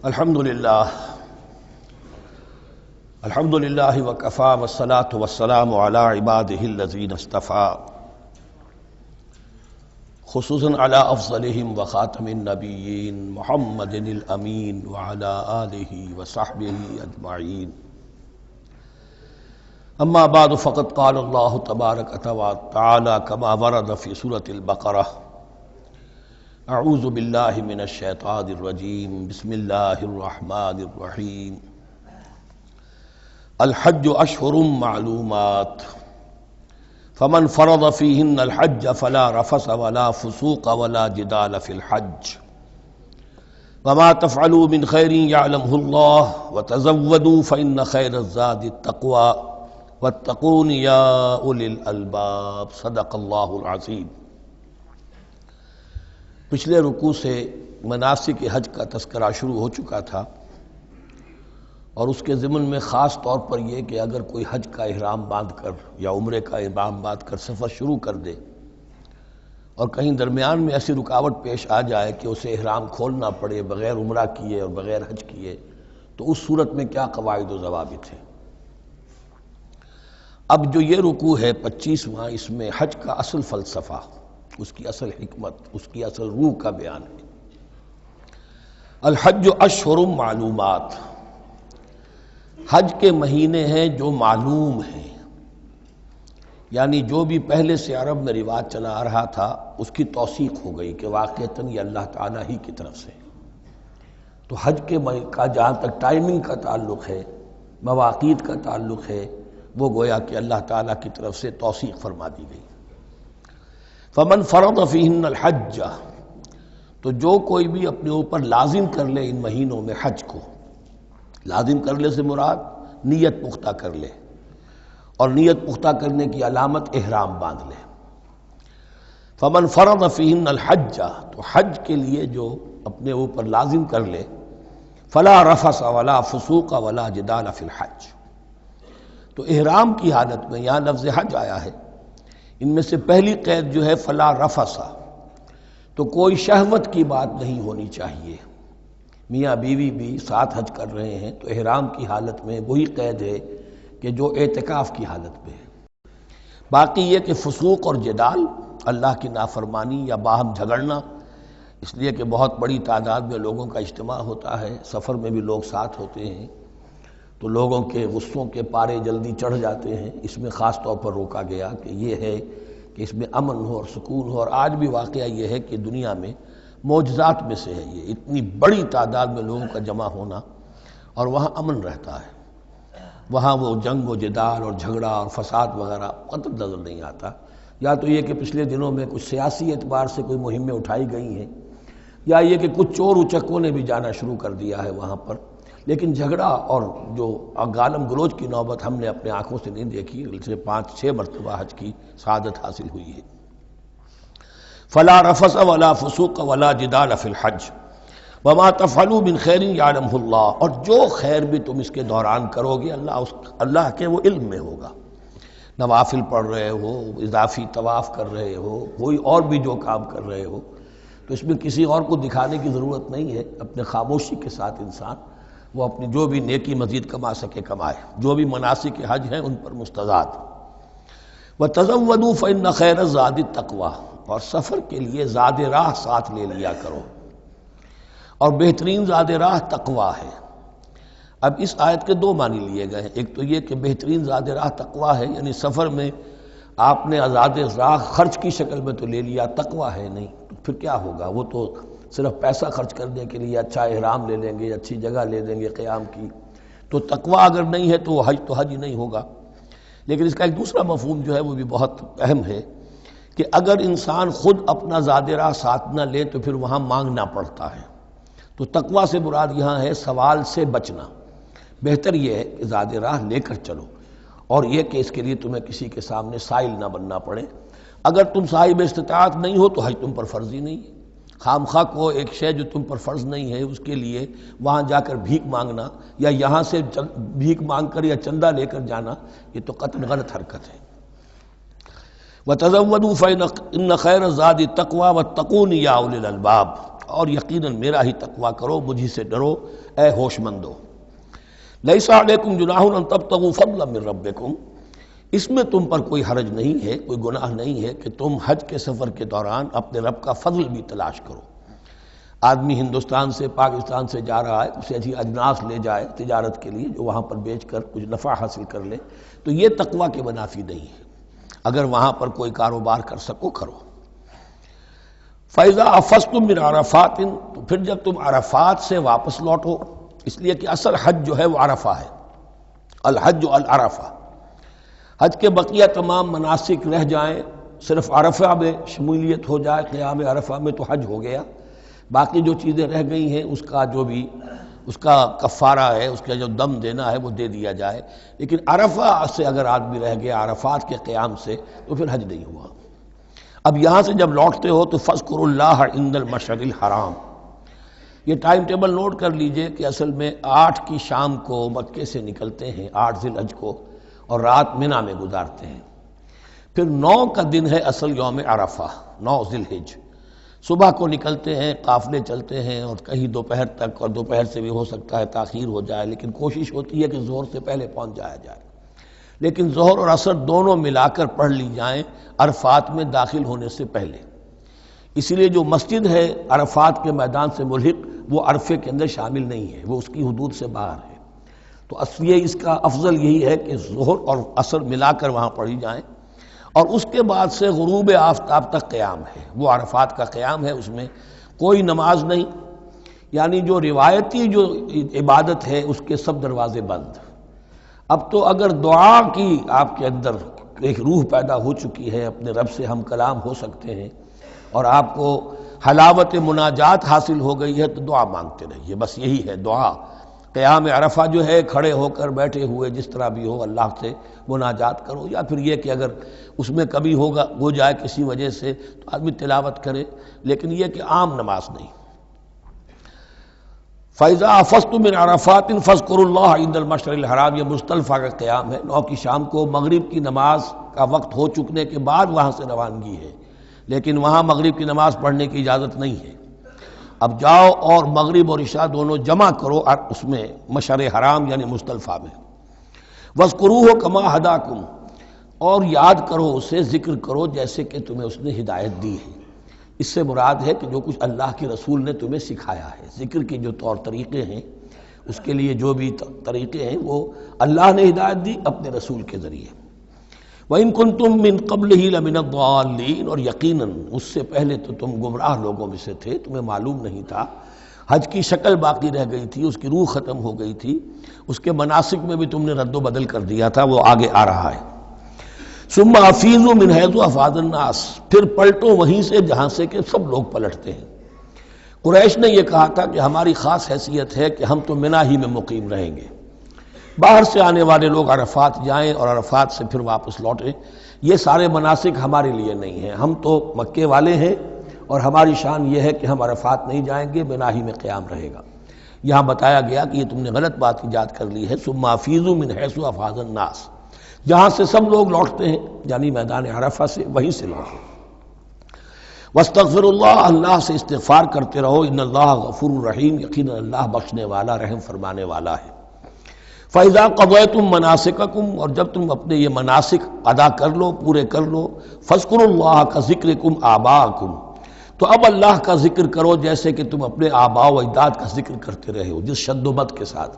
الحمدللہ وکفی والصلاة والسلام علی عبادہ الذین اصطفیٰ خصوصاً علی افضلہم وخاتم النبیین محمد الامین وعلی آلہ وصحبہ اجمعین اما بعد فقد قال اللہ تبارک وتعالی کما ورد فی سورۃ البقرہ اعوذ باللہ من الشیطان الرجیم بسم اللہ الرحمن الرحیم الحج اشہر معلومات فمن فرض فیہن الحج فلا رفث ولا فسوق ولا جدال فی الحج وما تفعلوا من خیر یعلمہ اللہ وتزودوا فإن خیر الزاد التقوی واتقون یا اولی الالباب صدق اللہ العظیم۔ پچھلے رکوع سے مناسک حج کا تذکرہ شروع ہو چکا تھا، اور اس کے ضمن میں خاص طور پر یہ کہ اگر کوئی حج کا احرام باندھ کر یا عمرے کا احرام باندھ کر سفر شروع کر دے اور کہیں درمیان میں ایسی رکاوٹ پیش آ جائے کہ اسے احرام کھولنا پڑے بغیر عمرہ کیے اور بغیر حج کیے، تو اس صورت میں کیا قواعد و ضوابط ہیں۔ اب جو یہ رکوع ہے 25واں، اس میں حج کا اصل فلسفہ، اس کی اصل حکمت، اس کی اصل روح کا بیان ہے۔ الحج اشہر معلومات، حج کے مہینے ہیں جو معلوم ہیں، یعنی جو بھی پہلے سے عرب میں رواج چلا آ رہا تھا اس کی توثیق ہو گئی کہ واقعتاً یہ اللہ تعالیٰ ہی کی طرف سے۔ تو حج کے کا جہاں تک ٹائمنگ کا تعلق ہے، مواقیت کا تعلق ہے، وہ گویا کہ اللہ تعالیٰ کی طرف سے توثیق فرما دی گئی۔ فمن فرض فیہن الحج، تو جو کوئی بھی اپنے اوپر لازم کر لے ان مہینوں میں حج کو، لازم کر لے سے مراد نیت پختہ کر لے، اور نیت پختہ کرنے کی علامت احرام باندھ لے۔ فمن فرض فیہن الحج، تو حج کے لیے جو اپنے اوپر لازم کر لے، فلا رفث ولا فسوق ولا جدال فی الحج، تو احرام کی حالت میں یہاں لفظ حج آیا ہے، ان میں سے پہلی قید جو ہے فلا رفث، تو کوئی شہوت کی بات نہیں ہونی چاہیے۔ میاں بیوی بھی ساتھ حج کر رہے ہیں تو احرام کی حالت میں وہی قید ہے کہ جو اعتکاف کی حالت میں ہے۔ باقی یہ کہ فسوق اور جدال، اللہ کی نافرمانی یا باہم جھگڑنا، اس لیے کہ بہت بڑی تعداد میں لوگوں کا اجتماع ہوتا ہے، سفر میں بھی لوگ ساتھ ہوتے ہیں، تو لوگوں کے غصوں کے پارے جلدی چڑھ جاتے ہیں، اس میں خاص طور پر روکا گیا کہ یہ ہے کہ اس میں امن ہو اور سکون ہو۔ اور آج بھی واقعہ یہ ہے کہ دنیا میں معجزات میں سے ہے یہ، اتنی بڑی تعداد میں لوگوں کا جمع ہونا، اور وہاں امن رہتا ہے، وہاں وہ جنگ و جدال اور جھگڑا اور فساد وغیرہ قطع نظر نہیں آتا۔ یا تو یہ کہ پچھلے دنوں میں کچھ سیاسی اعتبار سے کوئی مہمیں اٹھائی گئی ہیں، یا یہ کہ کچھ چور اچکوں نے بھی جانا شروع کر دیا ہے وہاں پر، لیکن جھگڑا اور جو گالم گلوچ کی نوبت ہم نے اپنے آنکھوں سے نہیں دیکھی، اسے 5-6 مرتبہ حج کی سعادت حاصل ہوئی ہے۔ فلا رفث ولا فسوق ولا جدال فی الحج وما تفعلوا من خیر یعلمہ اللہ، اور جو خیر بھی تم اس کے دوران کرو گے اللہ کے وہ علم میں ہوگا۔ نوافل پڑھ رہے ہو، اضافی طواف کر رہے ہو، کوئی اور بھی جو کام کر رہے ہو، تو اس میں کسی اور کو دکھانے کی ضرورت نہیں ہے، اپنے خاموشی کے ساتھ انسان وہ اپنی جو بھی نیکی مزید کما سکے کمائے، جو بھی مناسک حج ہیں ان پر مستزاد۔ وَتَزَوَّدُوا فَإِنَّ خَيْرَ الزَّادِ التَّقْوَىٰ، اور سفر کے لیے زاد راہ ساتھ لے لیا کرو، اور بہترین زاد راہ تقویٰ ہے۔ اب اس آیت کے دو معنی لیے گئے ہیں، ایک تو یہ کہ بہترین زاد راہ تقویٰ ہے، یعنی سفر میں آپ نے زاد راہ خرچ کی شکل میں تو لے لیا، تقویٰ ہے نہیں، تو پھر کیا ہوگا؟ وہ تو صرف پیسہ خرچ کرنے کے لیے اچھا احرام لے لیں گے، اچھی جگہ لے لیں گے قیام کی، تو تقویٰ اگر نہیں ہے تو وہ حج تو حج ہی نہیں ہوگا۔ لیکن اس کا ایک دوسرا مفہوم جو ہے وہ بھی بہت اہم ہے کہ اگر انسان خود اپنا زاد راہ ساتھ نہ لے تو پھر وہاں مانگنا پڑتا ہے، تو تقویٰ سے مراد یہاں ہے سوال سے بچنا۔ بہتر یہ ہے کہ زاد راہ لے کر چلو، اور یہ کہ اس کے لیے تمہیں کسی کے سامنے سائل نہ بننا پڑے۔ اگر تم صاحب استطاعت نہیں ہو تو حج تم پر فرض ہی نہیں ہے۔ خام خواہ کو ایک شے جو تم پر فرض نہیں ہے اس کے لیے وہاں جا کر بھیک مانگنا، یا یہاں سے بھیک مانگ کر یا چندہ لے کر جانا، یہ تو قطعاً غلط حرکت ہے۔ وَتَزَوَّدُوا فَإِنَّ خَيْرَ الزَّادِ التَّقْوَىٰ وَاتَّقُونِ يَا أُولِي الْأَلْبَابِ، اور یقیناً میرا ہی تقویٰ کرو، مجھ سے ڈرو اے ہوش مندو۔ لیس علیکم جناح ان تبتغوا فضلا من ربکم، اس میں تم پر کوئی حرج نہیں ہے، کوئی گناہ نہیں ہے کہ تم حج کے سفر کے دوران اپنے رب کا فضل بھی تلاش کرو۔ آدمی ہندوستان سے پاکستان سے جا رہا ہے، اسے اچھی اجناس لے جائے تجارت کے لیے، جو وہاں پر بیچ کر کچھ نفع حاصل کر لے، تو یہ تقویٰ کے منافی نہیں ہے۔ اگر وہاں پر کوئی کاروبار کر سکو کرو۔ فَإِذَا أَفَضْتُم مِّنْ عَرَفَاتٍ، تو پھر جب تم عرفات سے واپس لوٹو، اس لیے کہ اصل حج جو ہے وہ عرفہ ہے، الحج العرفہ۔ حج کے بقیہ تمام مناسک رہ جائیں، صرف عرفہ میں شمولیت ہو جائے، قیام عرفہ میں تو حج ہو گیا، باقی جو چیزیں رہ گئی ہیں اس کا جو بھی اس کا کفارہ ہے، اس کا جو دم دینا ہے وہ دے دیا جائے۔ لیکن عرفہ سے اگر آدمی رہ گیا عرفات کے قیام سے تو پھر حج نہیں ہوا۔ اب یہاں سے جب لوٹتے ہو تو فاذکروا اللہ عند المشعر الحرام، یہ ٹائم ٹیبل نوٹ کر لیجئے کہ اصل میں 8 کی شام کو مکے سے نکلتے ہیں 8 ذی الحج کو، اور رات منی میں گزارتے ہیں۔ پھر 9 کا دن ہے اصل یوم عرفہ، 9 ذی الحج، صبح کو نکلتے ہیں، قافلے چلتے ہیں اور کہیں دوپہر تک، اور دوپہر سے بھی ہو سکتا ہے تاخیر ہو جائے، لیکن کوشش ہوتی ہے کہ ظہر سے پہلے پہنچ جایا جائے، لیکن ظہر اور عصر دونوں ملا کر پڑھ لی جائیں عرفات میں داخل ہونے سے پہلے۔ اسی لیے جو مسجد ہے عرفات کے میدان سے ملحق وہ عرفے کے اندر شامل نہیں ہے، وہ اس کی حدود سے باہر ہے۔ تو اصلی اس کا افضل یہی ہے کہ ظہر اور عصر ملا کر وہاں پڑھی جائیں، اور اس کے بعد سے غروب آفتاب تک قیام ہے، وہ عرفات کا قیام ہے، اس میں کوئی نماز نہیں، یعنی جو روایتی جو عبادت ہے اس کے سب دروازے بند۔ اب تو اگر دعا کی آپ کے اندر ایک روح پیدا ہو چکی ہے، اپنے رب سے ہم کلام ہو سکتے ہیں، اور آپ کو حلاوت مناجات حاصل ہو گئی ہے، تو دعا مانگتے رہیے، بس یہی ہے دعا۔ قیام عرفہ جو ہے کھڑے ہو کر بیٹھے ہوئے جس طرح بھی ہو اللہ سے مناجات کرو، یا پھر یہ کہ اگر اس میں کبھی ہو جائے کسی وجہ سے تو آدمی تلاوت کرے، لیکن یہ کہ عام نماز نہیں۔ فَإِذَا أَفَضْتُم مِّنْ عَرَفَاتٍ فاذكروا اللَّهَ عِندَ المشعر الحرام، یہ مزدلفہ کا قیام ہے، 9 کی شام کو مغرب کی نماز کا وقت ہو چکنے کے بعد وہاں سے روانگی ہے، لیکن وہاں مغرب کی نماز پڑھنے کی اجازت نہیں ہے۔ اب جاؤ اور مغرب اور عشاء دونوں جمع کرو اس میں مشعر حرام یعنی مزدلفہ میں۔ وَاذْكُرُوهُ كَمَا هَدَاكُمْ، اور یاد کرو اسے، ذکر کرو جیسے کہ تمہیں اس نے ہدایت دی ہے۔ اس سے مراد ہے کہ جو کچھ اللہ کے رسول نے تمہیں سکھایا ہے، ذکر کے جو طور طریقے ہیں، اس کے لیے جو بھی طریقے ہیں وہ اللہ نے ہدایت دی اپنے رسول کے ذریعے۔ وَإِن كُنتُم مِّن قَبْلِهِ لَمِنَ الضَّالِّينَ، اور یقیناً اس سے پہلے تو تم گمراہ لوگوں میں سے تھے، تمہیں معلوم نہیں تھا، حج کی شکل باقی رہ گئی تھی، اس کی روح ختم ہو گئی تھی، اس کے مناسک میں بھی تم نے رد و بدل کر دیا تھا، وہ آگے آ رہا ہے۔ ثم افیضوا من حیث افاض الناس، پھر پلٹو وہیں سے جہاں سے کہ سب لوگ پلٹتے ہیں۔ قریش نے یہ کہا تھا کہ ہماری خاص حیثیت ہے کہ ہم تو منی ہی میں مقیم رہیں گے، باہر سے آنے والے لوگ عرفات جائیں اور عرفات سے پھر واپس لوٹیں، یہ سارے مناسک ہمارے لیے نہیں ہیں، ہم تو مکے والے ہیں اور ہماری شان یہ ہے کہ ہم عرفات نہیں جائیں گے، منی ہی میں قیام رہے گا۔ یہاں بتایا گیا کہ یہ تم نے غلط بات ایجاد کر لی ہے، ثم افیضوا من حیث افاض الناس، جہاں سے سب لوگ لوٹتے ہیں یعنی میدان عرفہ سے، وہیں سے لوٹیں۔ واستغفر اللہ، اللہ سے استغفار کرتے رہو، ان اللہ غفور رحیم، یقینا اللہ بخشنے والا رحم فرمانے والا ہے۔ فَإِذَا قَضَيْتُم مَّنَاسِكَكُمْ، اور جب تم اپنے یہ مناسک ادا کر لو، پورے کر لو، فاذكروا اللہ كذکرکم آباءکم، تو اب اللہ کا ذکر کرو جیسے کہ تم اپنے آباء و اجداد کا ذکر کرتے رہے ہو، جس شد و مد کے ساتھ۔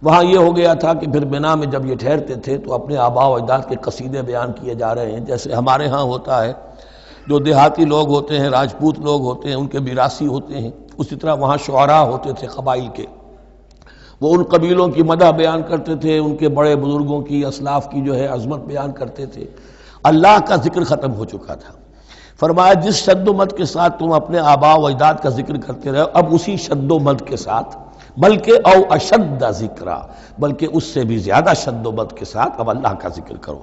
وہاں یہ ہو گیا تھا کہ پھر منی میں جب یہ ٹھہرتے تھے تو اپنے آباء و اجداد کے قصیدے بیان کیے جا رہے ہیں، جیسے ہمارے ہاں ہوتا ہے، جو دیہاتی لوگ ہوتے ہیں، راجپوت لوگ ہوتے ہیں، ان کے میراثی ہوتے ہیں، اسی طرح وہاں شعراء ہوتے تھے قبائل کے، وہ ان قبیلوں کی مدح بیان کرتے تھے، ان کے بڑے بزرگوں کی، اسلاف کی جو ہے عظمت بیان کرتے تھے۔ اللہ کا ذکر ختم ہو چکا تھا، فرمایا جس شد و مد کے ساتھ تم اپنے آباء و اجداد کا ذکر کرتے رہے، اب اسی شد و مد کے ساتھ، بلکہ او اشد ذکرا، بلکہ اس سے بھی زیادہ شد و مد کے ساتھ اب اللہ کا ذکر کرو۔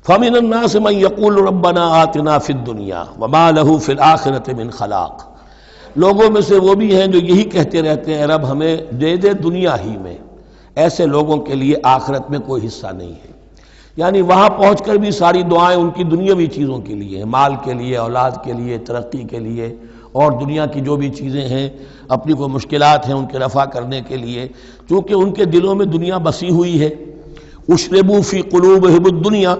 فَمِنَ النَّاسِ مَن يَقُولُ رَبَّنَا آتِنَا فِي الدُّنْيَا وَمَا لَهُ فِي الْآخِرَةِ مِنْ خَلَاقٍ، لوگوں میں سے وہ بھی ہیں جو یہی کہتے رہتے ہیں رب ہمیں دے دے دنیا ہی میں، ایسے لوگوں کے لیے آخرت میں کوئی حصہ نہیں ہے۔ یعنی وہاں پہنچ کر بھی ساری دعائیں ان کی دنیاوی چیزوں کے لیے ہیں، مال کے لیے، اولاد کے لیے، ترقی کے لیے، اور دنیا کی جو بھی چیزیں ہیں، اپنی کوئی مشکلات ہیں ان کے رفع کرنے کے لیے، چونکہ ان کے دلوں میں دنیا بسی ہوئی ہے۔ اشربوا فی قلوبہم الدنیا،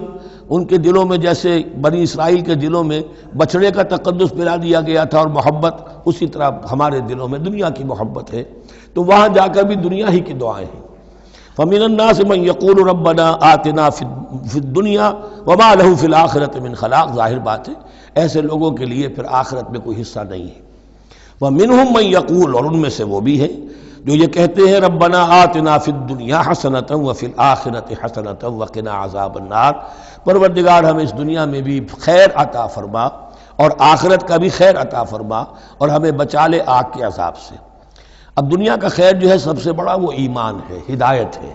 ان کے دلوں میں جیسے بنی اسرائیل کے دلوں میں بچڑے کا تقدس پلا دیا گیا تھا اور محبت، اسی طرح ہمارے دلوں میں دنیا کی محبت ہے، تو وہاں جا کر بھی دنیا ہی کی دعائیں ہیں۔ فَمِنَ النَّاسِ مَن يَقُولُ رَبَّنَا آتِنَا فِي الدُّنْيَا وَمَا لَهُ فِي الْآخِرَةِ مِنْ خَلَاقٍ، ظاہر بات ہے ایسے لوگوں کے لیے پھر آخرت میں کوئی حصہ نہیں ہے۔ وَمِنْهُم مَن يَقُولُ، اور ان میں سے وہ بھی ہیں جو یہ کہتے ہیں ربنا آتنا فی الدنیا حسنۃ وفی الآخرۃ حسنۃ وقنا عذاب النار، پروردگار ہمیں اس دنیا میں بھی خیر عطا فرما اور آخرت کا بھی خیر عطا فرما اور ہمیں بچا لے آگ کے عذاب سے۔ اب دنیا کا خیر جو ہے سب سے بڑا وہ ایمان ہے، ہدایت ہے۔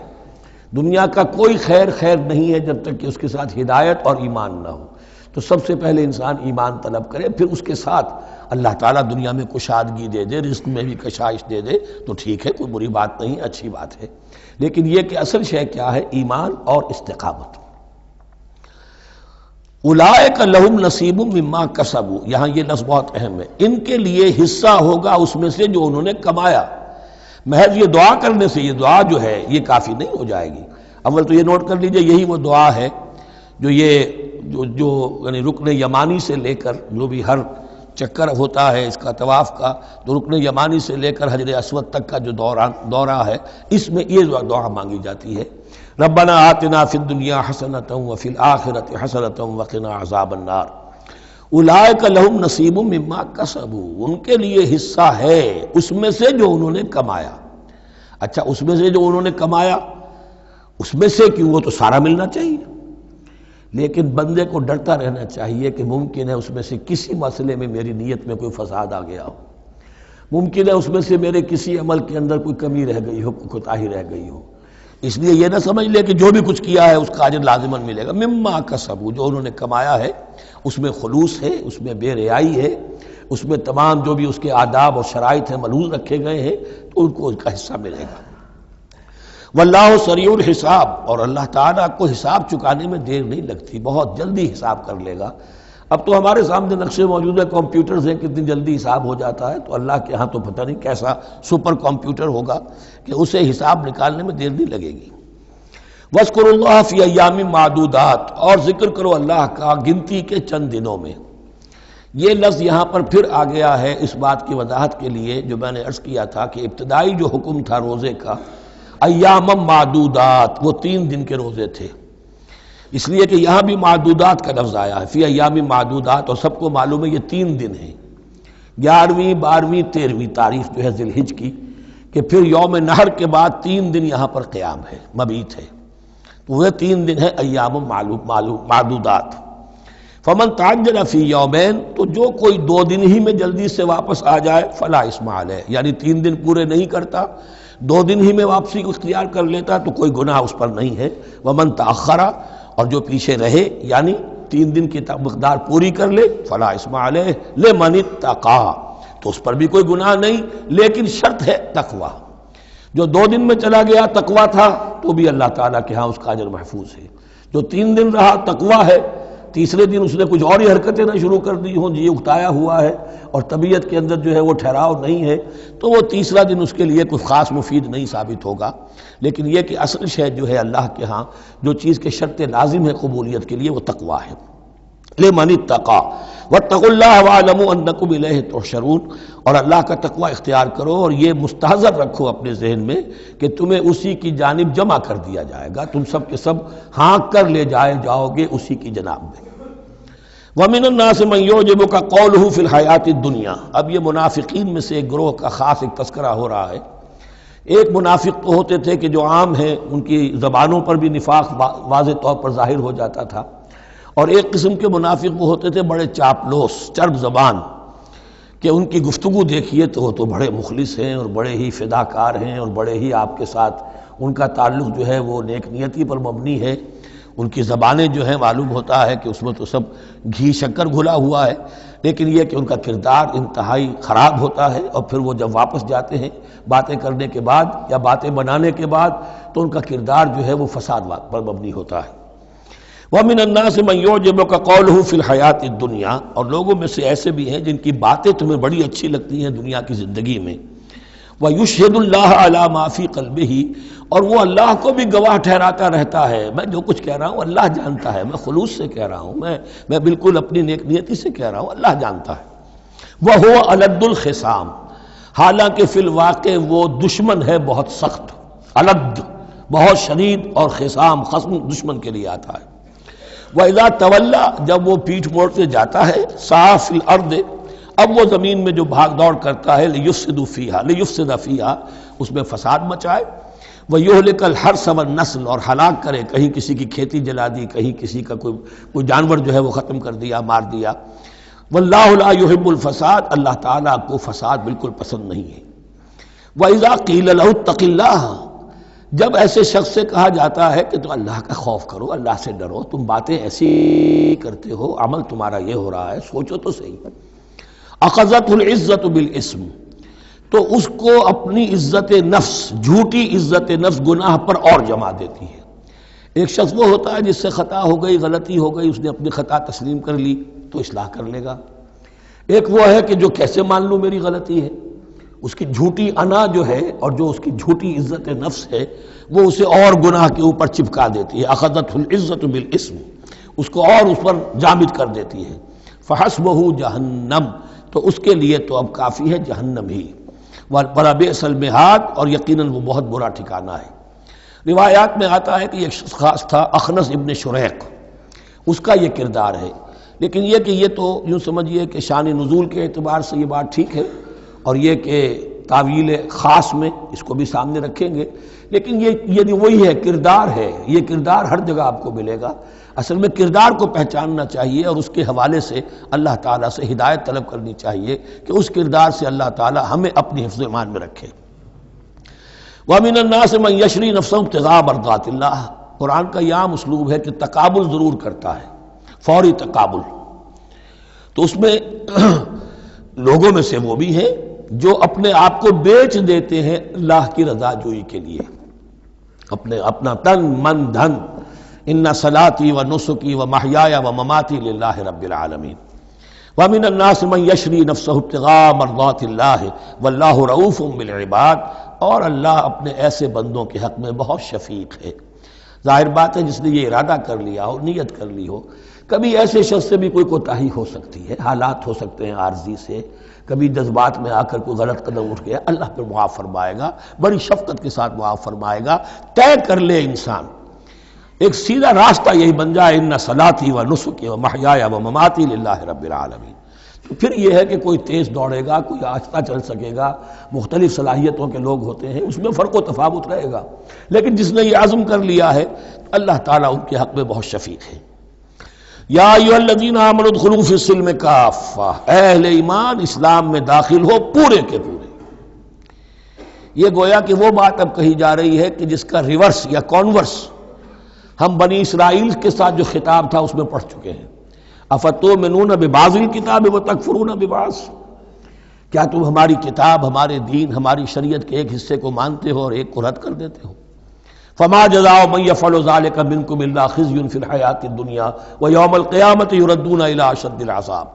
دنیا کا کوئی خیر نہیں ہے جب تک کہ اس کے ساتھ ہدایت اور ایمان نہ ہو، تو سب سے پہلے انسان ایمان طلب کرے، پھر اس کے ساتھ اللہ تعالیٰ دنیا میں کشادگی دے دے، رزق میں بھی کشائش دے دے تو ٹھیک ہے، کوئی بری بات نہیں، اچھی بات ہے، لیکن یہ کہ اصل شے کیا ہے؟ ایمان اور استقامت۔ اولئک لہم نصیب مما کسبوا، یہاں یہ لفظ بہت اہم ہے، ان کے لیے حصہ ہوگا اس میں سے جو انہوں نے کمایا۔ محض یہ دعا کرنے سے، یہ دعا جو ہے یہ کافی نہیں ہو جائے گی۔ اول تو یہ نوٹ کر لیجئے، یہی وہ دعا ہے جو یعنی رکن یمانی سے لے کر جو بھی ہر چکر ہوتا ہے اس کا طواف کا، تو رکن یمانی سے لے کر حجر اسود تک کا جو دورہ ہے، اس میں یہ دعا مانگی جاتی ہے، ربنا آتنا فی الدنیا حسنۃ وفی الآخرۃ حسنۃ وقنا عذاب النار۔ اولئک لہم نصیب مما کسبوا، ان کے لیے حصہ ہے اس میں سے جو انہوں نے کمایا۔ اچھا، اس میں سے جو انہوں نے کمایا، اس میں سے کیوں؟ وہ تو سارا ملنا چاہیے، لیکن بندے کو ڈرتا رہنا چاہیے کہ ممکن ہے اس میں سے کسی مسئلے میں میری نیت میں کوئی فساد آ گیا ہو، ممکن ہے اس میں سے میرے کسی عمل کے اندر کوئی کمی رہ گئی ہو، کوئی کوتاہی رہ گئی ہو، اس لیے یہ نہ سمجھ لے کہ جو بھی کچھ کیا ہے اس کا اجر لازماً ملے گا۔ مما کسبوا، جو انہوں نے کمایا ہے اس میں خلوص ہے، اس میں بے ریائی ہے، اس میں تمام جو بھی اس کے آداب اور شرائط ہیں ملحوظ رکھے گئے ہیں، تو ان کو اس کا حصہ ملے گا۔ واللہ سریع الحساب، اور اللہ تعالیٰ کو حساب چکانے میں دیر نہیں لگتی، بہت جلدی حساب کر لے گا۔ اب تو ہمارے سامنے نقشے موجود ہیں، کمپیوٹرز ہیں، کتنی جلدی حساب ہو جاتا ہے، تو اللہ کے ہاں تو پتہ نہیں کیسا سپر کمپیوٹر ہوگا کہ اسے حساب نکالنے میں دیر نہیں لگے گی۔ وَاذْكُرُوا اللَّهَ فِي أَيَّامٍ مَّعْدُودَاتٍ، اور ذکر کرو اللہ کا گنتی کے چند دنوں میں۔ یہ لفظ یہاں پر پھر آ گیا ہے اس بات کی وضاحت کے لیے جو میں نے عرض کیا تھا کہ ابتدائی جو حکم تھا روزے کا، ایام معدودات، وہ 3 دن کے روزے تھے، اس لیے کہ یہاں بھی معدودات کا لفظ آیا ہے، فی ایام معدودات، اور سب کو معلوم ہے یہ 3 دن ہیں، 11ویں 12ویں 13ویں تاریخ جو ہے ذی الحج کی، کہ پھر یوم نحر کے بعد 3 دن یہاں پر قیام ہے، مبیت ہے، تو وہ 3 دن ہے ایام معدودات۔ فمن تعجل فی یومین، تو جو کوئی 2 دن ہی میں جلدی سے واپس آ جائے، فلا اثم علیہ، یعنی 3 دن پورے نہیں کرتا، 2 دن ہی میں واپسی کو اختیار کر لیتا تو کوئی گناہ اس پر نہیں ہے۔ ومن تأخر، اور جو پیچھے رہے یعنی 3 دن کی مقدار پوری کر لے، فلا اثم علیہ لمن اتقی، تو اس پر بھی کوئی گناہ نہیں، لیکن شرط ہے تقوی۔ جو 2 دن میں چلا گیا تقوی تھا تو بھی اللہ تعالیٰ کے ہاں اس کا اجر محفوظ ہے، جو 3 دن رہا تقوی ہے، تیسرے دن اس نے کچھ اور ہی حرکتیں نہ شروع کر دی ہوں، جی اکتایا ہوا ہے اور طبیعت کے اندر جو ہے وہ ٹھہراؤ نہیں ہے، تو وہ تیسرا دن اس کے لیے کچھ خاص مفید نہیں ثابت ہوگا، لیکن یہ کہ اصل شے جو ہے اللہ کے ہاں جو چیز کے شرط لازم ہے قبولیت کے لیے وہ تقوی ہے۔ لمن اتقی واتقوا اللہ واعلموا انکم الیہ تحشرون، اور اللہ کا تقوی اختیار کرو اور یہ مستحضر رکھو اپنے ذہن میں کہ تمہیں اسی کی جانب جمع کر دیا جائے گا، تم سب کے سب ہانک کر لے جاؤ گے اسی کی جناب میں۔ وَمِنَ النَّاسِ مَن يُعْجِبُكَ قَوْلُهُ فِي الْحَيَاةِ الدُّنْيَا، اب یہ منافقین میں سے ایک گروہ کا خاص ایک تذکرہ ہو رہا ہے۔ ایک منافق تو ہوتے تھے کہ جو عام ہیں، ان کی زبانوں پر بھی نفاق واضح طور پر ظاہر ہو جاتا تھا، اور ایک قسم کے منافق وہ ہوتے تھے بڑے چاپلوس، چرب زبان، کہ ان کی گفتگو دیکھیے تو وہ تو بڑے مخلص ہیں اور بڑے ہی فداکار ہیں اور بڑے ہی آپ کے ساتھ ان کا تعلق جو ہے وہ نیک نیتی پر مبنی ہے، ان کی زبانیں جو ہیں معلوم ہوتا ہے کہ اس میں تو سب گھی شکر گھلا ہوا ہے، لیکن یہ کہ ان کا کردار انتہائی خراب ہوتا ہے، اور پھر وہ جب واپس جاتے ہیں باتیں کرنے کے بعد یا باتیں بنانے کے بعد تو ان کا کردار جو ہے وہ فساد پر مبنی ہوتا ہے۔ وَمِنَ النَّاسِ مَن يُعْجِبُكَ قَوْلُهُ فِي الْحَيَاةِ الدُّنْيَا، اور لوگوں میں سے ایسے بھی ہیں جن کی باتیں تمہیں بڑی اچھی لگتی ہیں دنیا کی زندگی میں، وَيُشْهِدُ اللَّهَ عَلَى مَا فِي قَلْبِهِ، اور وہ اللہ کو بھی گواہ ٹھہراتا رہتا ہے، میں جو کچھ کہہ رہا ہوں اللہ جانتا ہے، میں خلوص سے کہہ رہا ہوں، میں بالکل اپنی نیک نیتی سے کہہ رہا ہوں، اللہ جانتا ہے۔ وَهُوَ أَلَدُّ الْخِصَامِ، حالانکہ فی الواقع وہ دشمن ہے بہت سخت، الد بہت شدید، اور خصام خصم دشمن کے لیے آتا ہے۔ وَإِذَا تَوَلَّى، جب وہ پیٹھ موڑتے جاتا ہے، سعى فِي الْأَرْضِ، اب وہ زمین میں جو بھاگ دوڑ کرتا ہے، لِيُفْسِدَ فِيهَا، اس میں فساد مچائے، وَيُهْلِكَ الْحَرْثَ وَالنَّسْلَ، اور ہلاک کرے، کہیں کسی کی کھیتی جلا دی، کہیں کسی کا کوئی جانور جو ہے وہ ختم کر دیا، مار دیا۔ وَاللَّهُ لَا يُحِبُّ الْفَسَادَ، اللہ تعالیٰ کو فساد بالکل پسند نہیں ہے۔ وَإِذَا قِيلَ لَهُ اتَّقِ اللَّهَ، جب ایسے شخص سے کہا جاتا ہے کہ تو اللہ کا خوف کرو، اللہ سے ڈرو، تم باتیں ایسی کرتے ہو، عمل تمہارا یہ ہو رہا ہے، سوچو تو صحیح۔ اخذته العزت بالاسم، تو اس کو اپنی عزت نفس، جھوٹی عزت نفس گناہ پر اور جما دیتی ہے۔ ایک شخص وہ ہوتا ہے جس سے خطا ہو گئی، غلطی ہو گئی، اس نے اپنی خطا تسلیم کر لی تو اصلاح کر لے گا۔ ایک وہ ہے کہ جو کیسے مان لوں میری غلطی ہے، اس کی جھوٹی انا جو ہے اور جو اس کی جھوٹی عزت نفس ہے وہ اسے اور گناہ کے اوپر چپکا دیتی ہے۔ اخذته العزت بالاسم، اس کو اور اس پر جامد کر دیتی ہے۔ فحسبه جہنم، تو اس کے لیے تو اب کافی ہے جہنم ہی، وَلَبِئْسَ الْمِہَادُ، اور یقیناً وہ بہت برا ٹھکانہ ہے۔ روایات میں آتا ہے کہ ایک شخص خاص تھا، اخنس ابن شریق، اس کا یہ کردار ہے، لیکن یہ کہ یہ تو یوں سمجھیے کہ شان نزول کے اعتبار سے یہ بات ٹھیک ہے، اور یہ کہ تعویل خاص میں اس کو بھی سامنے رکھیں گے، لیکن یہ وہی ہے، کردار ہے، یہ کردار ہر جگہ آپ کو ملے گا۔ اصل میں کردار کو پہچاننا چاہیے اور اس کے حوالے سے اللہ تعالیٰ سے ہدایت طلب کرنی چاہیے کہ اس کردار سے اللہ تعالیٰ ہمیں اپنی حفظ ایمان میں رکھے۔ وَمِنَ النَّاسِ مَن يَشْرِي نَفْسَهُ ابْتِغَاءَ مَرْضَاتِ اللَّهِ، قرآن کا یہ عام اسلوب ہے کہ تقابل ضرور کرتا ہے، فوری تقابل، تو اس میں لوگوں میں سے وہ بھی ہیں جو اپنے آپ کو بیچ دیتے ہیں اللہ کی رضا جوئی کے لیے، اپنا تن من دھن، ان صلاتی و نسکی و محیایا و مماتی للہ رب العالمین۔ ومن الناس من یشری نفسہ ابتغاء مرضات اللہ واللہ رؤوف بالعباد، اور اللہ اپنے ایسے بندوں کے حق میں بہت شفیق ہے۔ ظاہر بات ہے جس نے یہ ارادہ کر لیا ہو، نیت کر لی ہو، کبھی ایسے شخص سے بھی کوئی کوتاہی ہو سکتی ہے، حالات ہو سکتے ہیں عارضی سے، کبھی جذبات میں آ کر کوئی غلط قدم اٹھ گیا، اللہ پھر معاف فرمائے گا، بڑی شفقت کے ساتھ معاف فرمائے گا۔ طے کر لے انسان، ایک سیدھا راستہ یہی بن جائے، ان صلاتی و نسکی و محیایا و مماتی للہ رب العالمین، تو پھر یہ ہے کہ کوئی تیز دوڑے گا، کوئی آہستہ چل سکے گا، مختلف صلاحیتوں کے لوگ ہوتے ہیں، اس میں فرق و تفاوت رہے گا، لیکن جس نے یہ عزم کر لیا ہے اللہ تعالیٰ ان کے حق میں بہت شفیق ہے۔ یا ایھا الذین آمنوا ادخلوا فی السلم کافہ، اے اہل ایمان اسلام میں داخل ہو پورے کے پورے۔ یہ گویا کہ وہ بات اب کہی جا رہی ہے کہ جس کا ریورس یا کانورس ہم بنی اسرائیل کے ساتھ جو خطاب تھا اس میں پڑھ چکے ہیں۔ افتؤمنون ببعض الکتاب وتکفرون ببعض، کیا تم ہماری کتاب، ہمارے دین، ہماری شریعت کے ایک حصے کو مانتے ہو اور ایک کو رد کر دیتے ہو؟ فما جزاء من يفعل ذلك منكم الا خزي في الحياة الدنيا ويوم القيامة يردون الى اشد العذاب،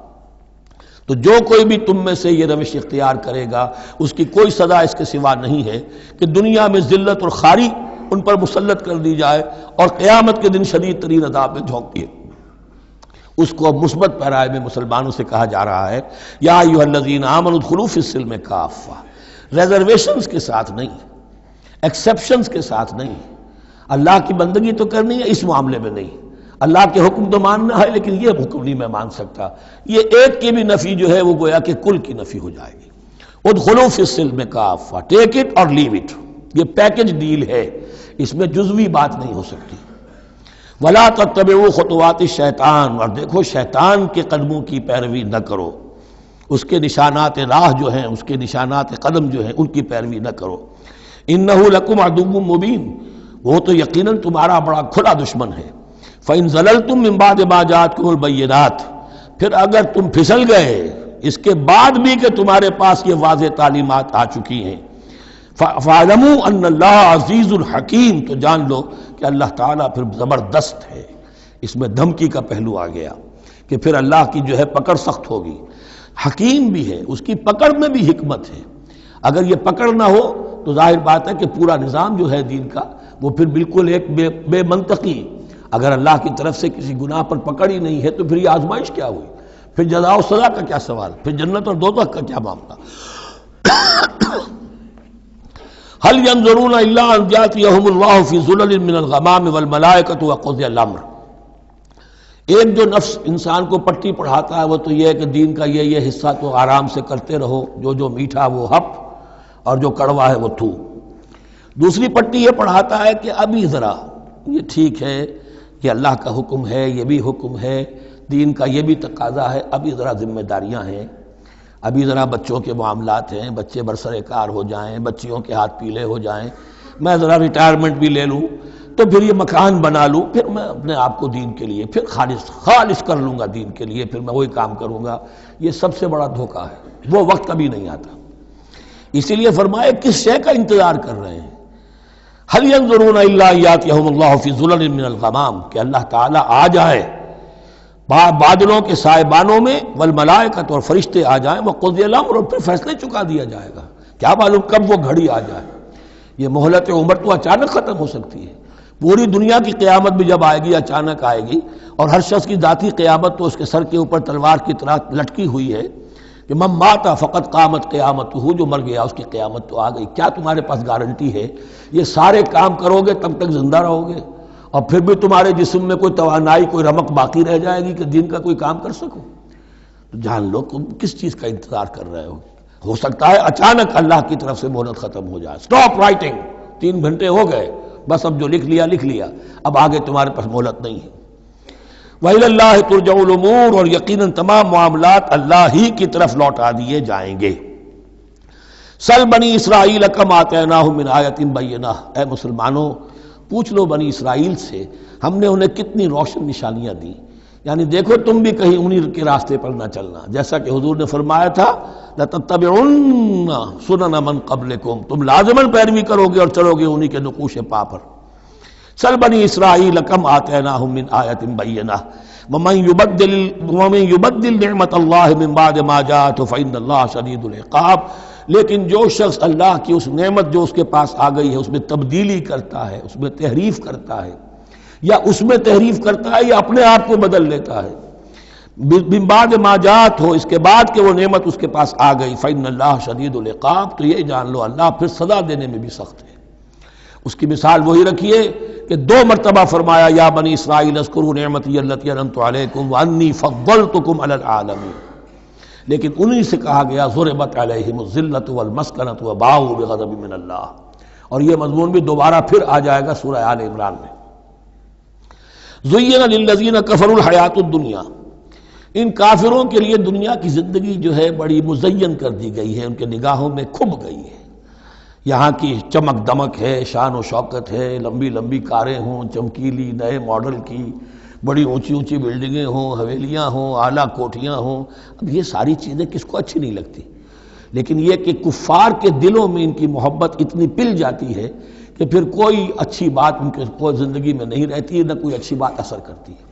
تو جو کوئی بھی تم میں سے یہ روش اختیار کرے گا اس کی کوئی سزا اس کے سوا نہیں ہے کہ دنیا میں ذلت اور خواری ان پر مسلط کر دی جائے اور قیامت کے دن شدید ترین عذاب میں جھونک دیے۔ اس کو مثبت پیرائے میں مسلمانوں سے کہا جا رہا ہے یا ایھا الذین آمنوا ادخلوا فی السلم کافہ، ریزرویشنز کے ساتھ نہیں، ایکسیپشنز کے ساتھ نہیں۔ اللہ کی بندگی تو کرنی ہے، اس معاملے میں نہیں، اللہ کے حکم تو ماننا ہے لیکن یہ حکم نہیں میں مان سکتا، یہ ایک کی بھی نفی جو ہے وہ گویا کہ کل کی نفی ہو جائے گی۔ ادخلوا فی السلم کافہ، ٹیک اٹ اور لیو اٹ، یہ پیکج ڈیل ہے، اس میں جزوی بات نہیں ہو سکتی۔ ولا تتبعوا خطوات الشیطان، اور دیکھو شیطان کے قدموں کی پیروی نہ کرو، اس کے نشانات راہ جو ہیں، اس کے نشانات قدم جو ہیں ان کی پیروی نہ کرو۔ انہ لکم عدو مبین، وہ تو یقیناً تمہارا بڑا کھلا دشمن ہے۔ فإن زللتم من بعد ما جاءتکم البینات، پھر اگر تم پھسل گئے اس کے بعد بھی کہ تمہارے پاس یہ واضح تعلیمات آ چکی ہیں، فَاعْلَمُوا أَنَّ اللَّهَ عَزِيزٌ حَكِيمٌ، تو جان لو کہ اللہ تعالیٰ پھر زبردست ہے، اس میں دھمکی کا پہلو آ گیا کہ پھر اللہ کی جو ہے پکڑ سخت ہوگی. حکیم بھی ہے، اس کی پکڑ میں بھی حکمت ہے. اگر یہ پکڑ نہ ہو تو ظاہر بات ہے کہ پورا نظام جو ہے دین کا وہ پھر بالکل ایک بے منطقی. اگر اللہ کی طرف سے کسی گناہ پر پکڑ ہی نہیں ہے تو پھر یہ آزمائش کیا ہوئی؟ پھر جزا و سزا کا کیا سوال؟ پھر جنت اور دوزخ کا کیا معاملہ؟ هل ينظرون الا ان ياتيهم الله في ظلل من الغمام والملائكة وقضي الامر. ایک جو نفس انسان کو پٹی پڑھاتا ہے وہ تو یہ ہے کہ دین کا یہ حصہ تو آرام سے کرتے رہو، جو میٹھا وہ ہپ اور جو کڑوا ہے وہ تھو. دوسری پٹی یہ پڑھاتا ہے کہ ابھی ذرا یہ ٹھیک ہے، یہ اللہ کا حکم ہے، یہ بھی حکم ہے، دین کا یہ بھی تقاضا ہے، ابھی ذرا ذمہ داریاں ہیں، ابھی ذرا بچوں کے معاملات ہیں، بچے برسر کار ہو جائیں، بچیوں کے ہاتھ پیلے ہو جائیں، میں ذرا ریٹائرمنٹ بھی لے لوں تو پھر یہ مکان بنا لوں، پھر میں اپنے آپ کو دین کے لیے پھر خالص کر لوں گا، دین کے لیے پھر میں وہی کام کروں گا. یہ سب سے بڑا دھوکہ ہے، وہ وقت کبھی نہیں آتا. اسی لیے فرمائے کس شے کا انتظار کر رہے ہیں؟ هل ينظرون الا ياتيهم الله في ظلل من الغمام، کہ اللہ تعالیٰ آ جائے بادلوں کے سائبانوں میں، والملائکۃ اور فرشتے آ جائیں، وقضی الامر اور پھر فیصلے چکا دیا جائے گا. کیا معلوم کب وہ گھڑی آ جائے. یہ مہلت عمر تو اچانک ختم ہو سکتی ہے. پوری دنیا کی قیامت بھی جب آئے گی اچانک آئے گی، اور ہر شخص کی ذاتی قیامت تو اس کے سر کے اوپر تلوار کی طرح لٹکی ہوئی ہے کہ من مات فقط قامت قیامتہ، جو مر گیا اس کی قیامت تو آ گئی. کیا تمہارے پاس گارنٹی ہے یہ سارے کام کرو گے تب تک زندہ رہو گے اور پھر بھی تمہارے جسم میں کوئی توانائی کوئی رمق باقی رہ جائے گی کہ دین کا کوئی کام کر سکو؟ تو جان لو تم کس چیز کا انتظار کر رہے ہو سکتا ہے اچانک اللہ کی طرف سے مہلت ختم ہو جائے. سٹاپ رائٹنگ، 3 گھنٹے ہو گئے، بس اب جو لکھ لیا، اب آگے تمہارے پاس مہلت نہیں ہے. وَإِلَى اللَّهِ تُرْجَعُ الْأُمُورُ، اور یقیناً تمام معاملات اللہ ہی کی طرف لوٹا دیے جائیں گے. سل بنی اسرائیل کم آتیناہم من آیۃ بینہ، اے مسلمانوں پوچھ لو بنی اسرائیل سے ہم نے انہیں کتنی روشن نشانیاں دی. یعنی دیکھو تم بھی کہیں انہی کے راستے پر نہ چلنا، جیسا کہ حضور نے فرمایا تھا لَتَتَّبِعُنَّ سُنَنَ مَن قَبْلِكُمْ، تم لازماً پیروی کرو گے اور چلو گے انہی کے نقوش پا پر. سل بنی اسرائیل کم آتیناہم من آیۃ بینہ ومن یبدل نعمت اللہ من بعد ما جاءتہ فإن اللہ شدید العقاب. لیکن جو شخص اللہ کی اس نعمت جو اس کے پاس آ گئی ہے اس میں تبدیلی کرتا ہے، اس میں تحریف کرتا ہے، یا اس میں تحریف کرتا ہے یا اپنے آپ کو بدل لیتا ہے، من بعد ما جاءت ہو، اس کے بعد کہ وہ نعمت اس کے پاس آ گئی، فإن اللہ شدید العقاب، تو یہ جان لو اللہ پھر سزا دینے میں بھی سخت ہے. اس کی مثال وہی رکھیے کہ 2 مرتبہ فرمایا یا بنی اسرائیل اذکروا نعمتی التی انعمت علیکم وانی فضلتکم علی العالمین، لیکن انہی سے کہا گیا ضربت علیہم الذلۃ والمسکنۃ وباؤوا بغضب من اللہ. اور یہ مضمون بھی دوبارہ پھر آ جائے گا سورہ آل عمران میں. زین للذین کفروا الحیاۃ الدنیا، ان کافروں کے لیے دنیا کی زندگی جو ہے بڑی مزین کر دی گئی ہے، ان کے نگاہوں میں کھب گئی ہے. یہاں کی چمک دمک ہے، شان و شوکت ہے، لمبی لمبی کاریں ہوں، چمکیلی نئے ماڈل کی، بڑی اونچی اونچی بلڈنگیں ہوں، حویلیاں ہوں، اعلیٰ کوٹھیاں ہوں. اب یہ ساری چیزیں کس کو اچھی نہیں لگتی، لیکن یہ کہ کفار کے دلوں میں ان کی محبت اتنی پل جاتی ہے کہ پھر کوئی اچھی بات ان کے کوئی زندگی میں نہیں رہتی، نہ کوئی اچھی بات اثر کرتی ہے.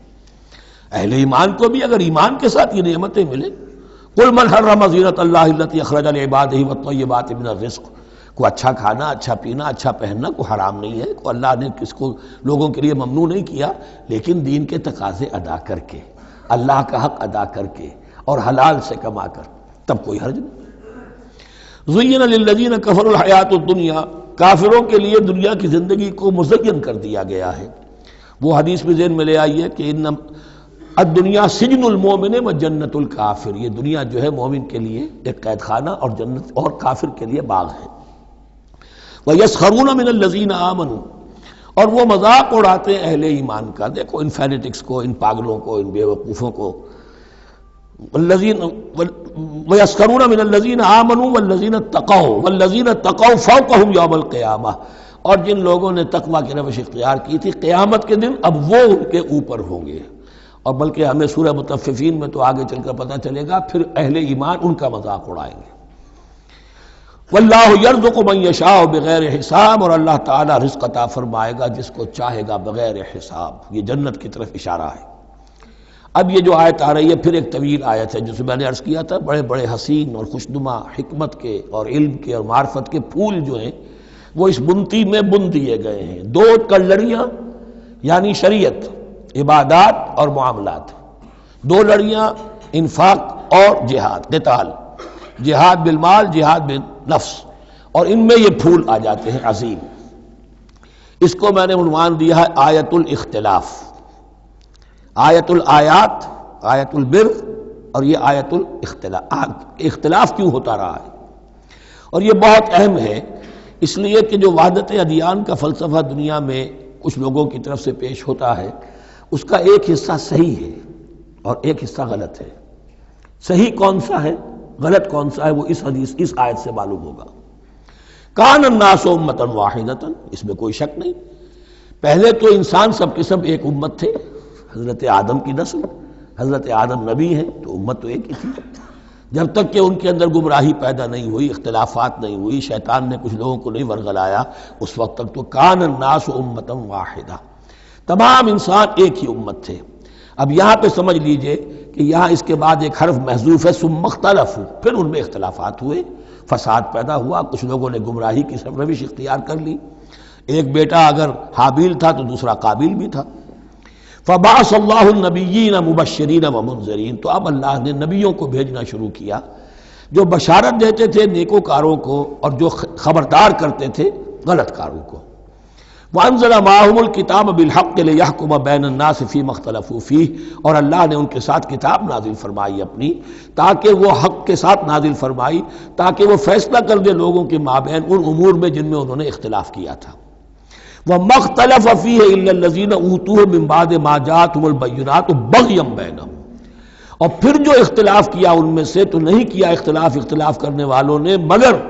اہل ایمان کو بھی اگر ایمان کے ساتھ یہ نعمتیں ملیں، قل من حرم زینۃ اللہ التی اخرج لعبادہ والطیبات من الرزق، کو اچھا کھانا، اچھا پینا، اچھا پہننا کوئی حرام نہیں ہے، کو اللہ نے کس کو لوگوں کے لیے ممنوع نہیں کیا، لیکن دین کے تقاضے ادا کر کے، اللہ کا حق ادا کر کے اور حلال سے کما کر، تب کوئی حرج نہیں. زین للذین کفروا الحیاۃ الدنیا، کافروں کے لیے دنیا کی زندگی کو مزین کر دیا گیا ہے. وہ حدیث بھی ذہن میں لے آئیے کہ ان الدنیا سجن المومن و جنت الکافر، یہ دنیا جو ہے مومن کے لیے ایک قید خانہ اور جنت اور کافر کے لیے باغ ہے. وَيَسْخَرُونَ مِنَ الَّذِينَ آمَنُوا، اور وہ مذاق اڑاتے ہیں اہل ایمان کا. دیکھو ان فینیٹکس کو، ان پاگلوں کو، ان بیوقوفوں کو. وَيَسْخَرُونَ مِنَ الَّذِينَ آمَنُوا وَالَّذِينَ اتَّقَوْا وَالَّذِينَ اتَّقَوْا فَوْقَهُمْ يَوْمَ الْقِيَامَةِ، اور جن لوگوں نے تقویٰ کی روش اختیار کی تھی قیامت کے دن اب وہ ان کے اوپر ہوں گے. اور بلکہ ہمیں سورہ مطففین میں تو آگے چل کر پتہ چلے گا پھر اہل ایمان ان کا مذاق اڑائیں گے. واللہ یرزق من یشاء بغیر حساب، اور اللہ تعالیٰ رزق عطا فرمائے گا جس کو چاہے گا بغیر حساب۔ یہ جنت کی طرف اشارہ ہے۔ اب یہ جو آیت آ رہی ہے پھر ایک طویل آیت ہے، جسے میں نے عرض کیا تھا بڑے بڑے حسین اور خوشنما حکمت کے اور علم کے اور معرفت کے پھول جو ہیں وہ اس بنتی میں بن دیے گئے ہیں۔ دو لڑیاں یعنی شریعت، عبادات اور معاملات، دو لڑیاں انفاق اور جہاد، قتال، جہاد بالمال، جہاد بالنفس، اور ان میں یہ پھول آ جاتے ہیں عظیم۔ اس کو میں نے عنوان دیا ہے آیت الاختلاف، آیت الآیات، آیت البر، اور یہ آیت الاختلاف۔ اختلاف کیوں ہوتا رہا ہے؟ اور یہ بہت اہم ہے، اس لیے کہ جو وحدت ادیان کا فلسفہ دنیا میں کچھ لوگوں کی طرف سے پیش ہوتا ہے، اس کا ایک حصہ صحیح ہے اور ایک حصہ غلط ہے۔ صحیح کون سا ہے، غلط کون سا ہے، وہ اس حدیث، اس آیت سے معلوم ہوگا۔ کان الناس امۃ واحدۃ، اس میں کوئی شک نہیں۔ پہلے تو انسان سب کے سب ایک امت تھے، حضرت آدم کی نسل، حضرت آدم نبی ہیں تو امت تو ایک ہی تھی، جب تک کہ ان کے اندر گمراہی پیدا نہیں ہوئی، اختلافات نہیں ہوئی، شیطان نے کچھ لوگوں کو نہیں ورغلایا، اس وقت تک تو کان الناس امۃ واحدہ، تمام انسان ایک ہی امت تھے۔ اب یہاں پہ سمجھ لیجئے کہ یہاں اس کے بعد ایک حرف محذوف ہے، ثم اختلفوا، پھر ان میں اختلافات ہوئے، فساد پیدا ہوا، کچھ لوگوں نے گمراہی کی روش اختیار کر لی۔ ایک بیٹا اگر حابیل تھا تو دوسرا قابیل بھی تھا۔ فبعث اللہ النبیین مبشرین ومنذرین، تو اب اللہ نے نبیوں کو بھیجنا شروع کیا جو بشارت دیتے تھے نیکوکاروں کو اور جو خبردار کرتے تھے غلط کاروں کو۔ وانزل معهم الکتاب بالحق لیحکم بین الناس فیما اختلفوا فیہ، اور اللہ نے ان کے ساتھ کتاب نازل فرمائی اپنی، تاکہ وہ حق کے ساتھ نازل فرمائی، تاکہ وہ فیصلہ کر دے لوگوں کے مابین ان امور میں جن میں انہوں نے اختلاف کیا تھا۔ وَمَا اخْتَلَفَ فِيهِ إِلَّا الَّذِينَ أُوتُوهُ مِن بَعْدِ مَا جَاءَتْهُمُ الْبَيِّنَاتُ بَغْيًا بَيْنَهُمْ، اور پھر جو اختلاف کیا ان میں سے تو نہیں کیا اختلاف کرنے والوں نے مگر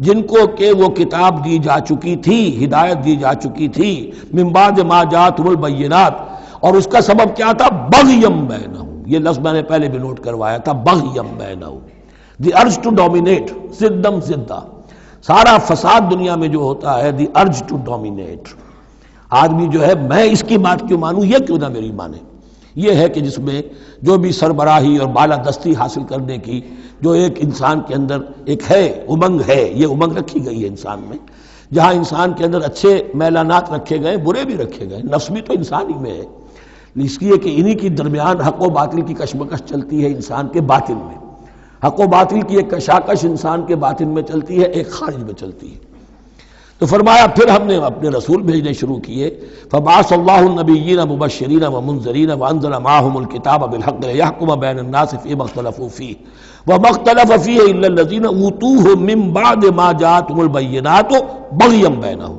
جن کو کہ وہ کتاب دی جا چکی تھی، ہدایت دی جا چکی تھی، من بعد ما جاءتهم البینات، اور اس کا سبب کیا تھا؟ بغیم بینہم، یہ لفظ میں نے پہلے بھی نوٹ کروایا تھا، بغیم بینہم، دی ارج ٹو ڈومینیٹ، زدم زدہ، سارا فساد دنیا میں جو ہوتا ہے دی ارج ٹو ڈومینیٹ، آدمی جو ہے میں اس کی بات کیوں مانوں، یہ کیوں نہ میری مانے، یہ ہے کہ جس میں جو بھی سربراہی اور بالادستی حاصل کرنے کی جو ایک انسان کے اندر ایک ہے امنگ ہے، یہ امنگ رکھی گئی ہے انسان میں، جہاں انسان کے اندر اچھے میلانات رکھے گئے، برے بھی رکھے گئے، نفس بھی تو انسان ہی میں ہے، اس لیے کہ انہی کی درمیان حق و باطل کی کشمکش چلتی ہے انسان کے باطن میں، حق و باطل کی ایک کشاکش انسان کے باطن میں چلتی ہے، ایک خارج میں چلتی ہے۔ تو فرمایا پھر ہم نے اپنے رسول بھیجنے شروع کیے، فبعث اللہ النبیین مبشرین ومنذرین وانزل معهم الکتاب بالحق لیحکم بین الناس فیما اختلفوا فیہ وما اختلف فیہ الا الذین اوتوہ من بعد ما جاءتهم البینات بغیا بینہم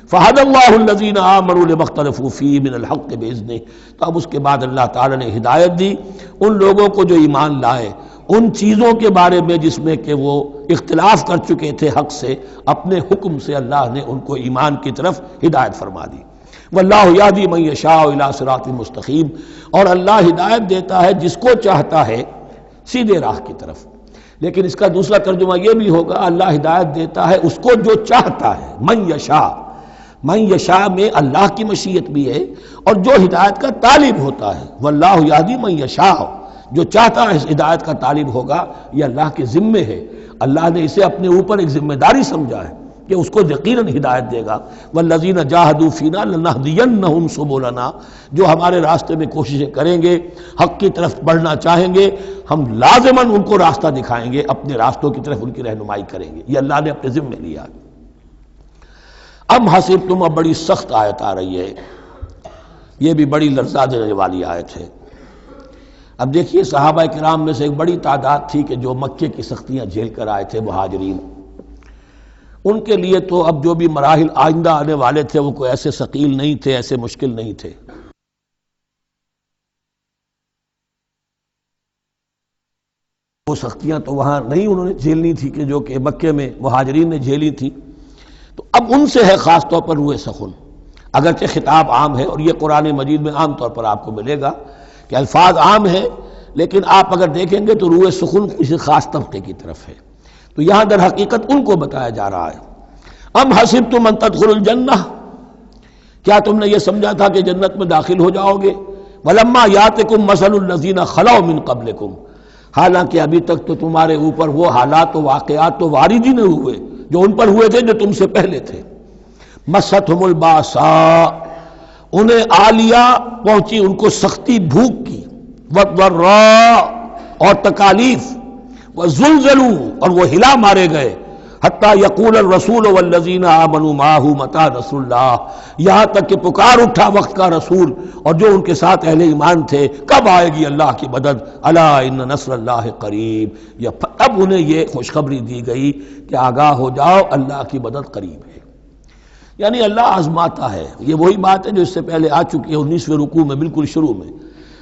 فہدی اللہ الذین آمنوا لما اختلفوا فیہ من الحق باذنہ۔ تو اب اس کے بعد اللہ تعالی نے ہدایت دی ان لوگوں کو جو ایمان لائے ان چیزوں کے بارے میں جس میں کہ وہ اختلاف کر چکے تھے حق سے، اپنے حکم سے اللہ نے ان کو ایمان کی طرف ہدایت فرما دی۔ واللہ یہدی من یشاء الی صراط مستقیم، اور اللہ ہدایت دیتا ہے جس کو چاہتا ہے سیدھے راہ کی طرف۔ لیکن اس کا دوسرا ترجمہ یہ بھی ہوگا اللہ ہدایت دیتا ہے اس کو جو چاہتا ہے، من یشاء، من یشاء میں اللہ کی مشیت بھی ہے اور جو ہدایت کا طالب ہوتا ہے، واللہ یہدی من یشاء، جو چاہتا ہے اس ہدایت کا طالب ہوگا، یہ اللہ کے ذمے ہے، اللہ نے اسے اپنے اوپر ایک ذمہ داری سمجھا ہے کہ اس کو یقیناً ہدایت دے گا۔ والذین جاہدوا فینا لنہدینہم سبلنا، جو ہمارے راستے میں کوششیں کریں گے، حق کی طرف بڑھنا چاہیں گے، ہم لازماً ان کو راستہ دکھائیں گے، اپنے راستوں کی طرف ان کی رہنمائی کریں گے، یہ اللہ نے اپنے ذمے لیا۔ ام حسبتم، اب بڑی سخت آیت آ رہی ہے، یہ بھی بڑی لرزا دینے والی آیت ہے۔ اب دیکھیے صحابہ کرام میں سے ایک بڑی تعداد تھی کہ جو مکے کی سختیاں جھیل کر آئے تھے، مہاجرین، ان کے لیے تو اب جو بھی مراحل آئندہ آنے والے تھے وہ کوئی ایسے ثقیل نہیں تھے، ایسے مشکل نہیں تھے۔ وہ سختیاں تو وہاں نہیں انہوں نے جھیلنی تھی کہ جو کہ مکے میں مہاجرین نے جھیلی تھی، تو اب ان سے ہے خاص طور پر روئے سخن، اگرچہ خطاب عام ہے، اور یہ قرآن مجید میں عام طور پر آپ کو ملے گا کہ الفاظ عام ہیں، لیکن آپ اگر دیکھیں گے تو روئے سخن کسی خاص طبقے کی طرف ہے۔ تو یہاں در حقیقت ان کو بتایا جا رہا ہے۔ ام حسبتم ان تدخلوا الجنہ، کیا تم نے یہ سمجھا تھا کہ جنت میں داخل ہو جاؤ گے؟ ولما یاتکم مثل الذین خلوا من قبلکم، حالانکہ ابھی تک تو تمہارے اوپر وہ حالات و واقعات تو وارد ہی نہیں ہوئے جو ان پر ہوئے تھے جو تم سے پہلے تھے۔ مستہم الباساء، انہیں آ لیا، پہنچی ان کو سختی بھوک کی، والضراء اور تکالیف، وزلزلوا اور وہ ہلا مارے گئے، حتی یقول الرسول والذین آمنوا معہ متی نصر اللہ، یہاں تک کہ پکار اٹھا وقت کا رسول اور جو ان کے ساتھ اہل ایمان تھے، کب آئے گی اللہ کی مدد؟ الا ان نصر اللہ قریب، اب انہیں یہ خوشخبری دی گئی کہ آگاہ ہو جاؤ، اللہ کی مدد قریب ہے۔ یعنی اللہ آزماتا ہے، یہ وہی بات ہے جو اس سے پہلے آ چکی ہے 19ویں رکوع میں بالکل شروع میں،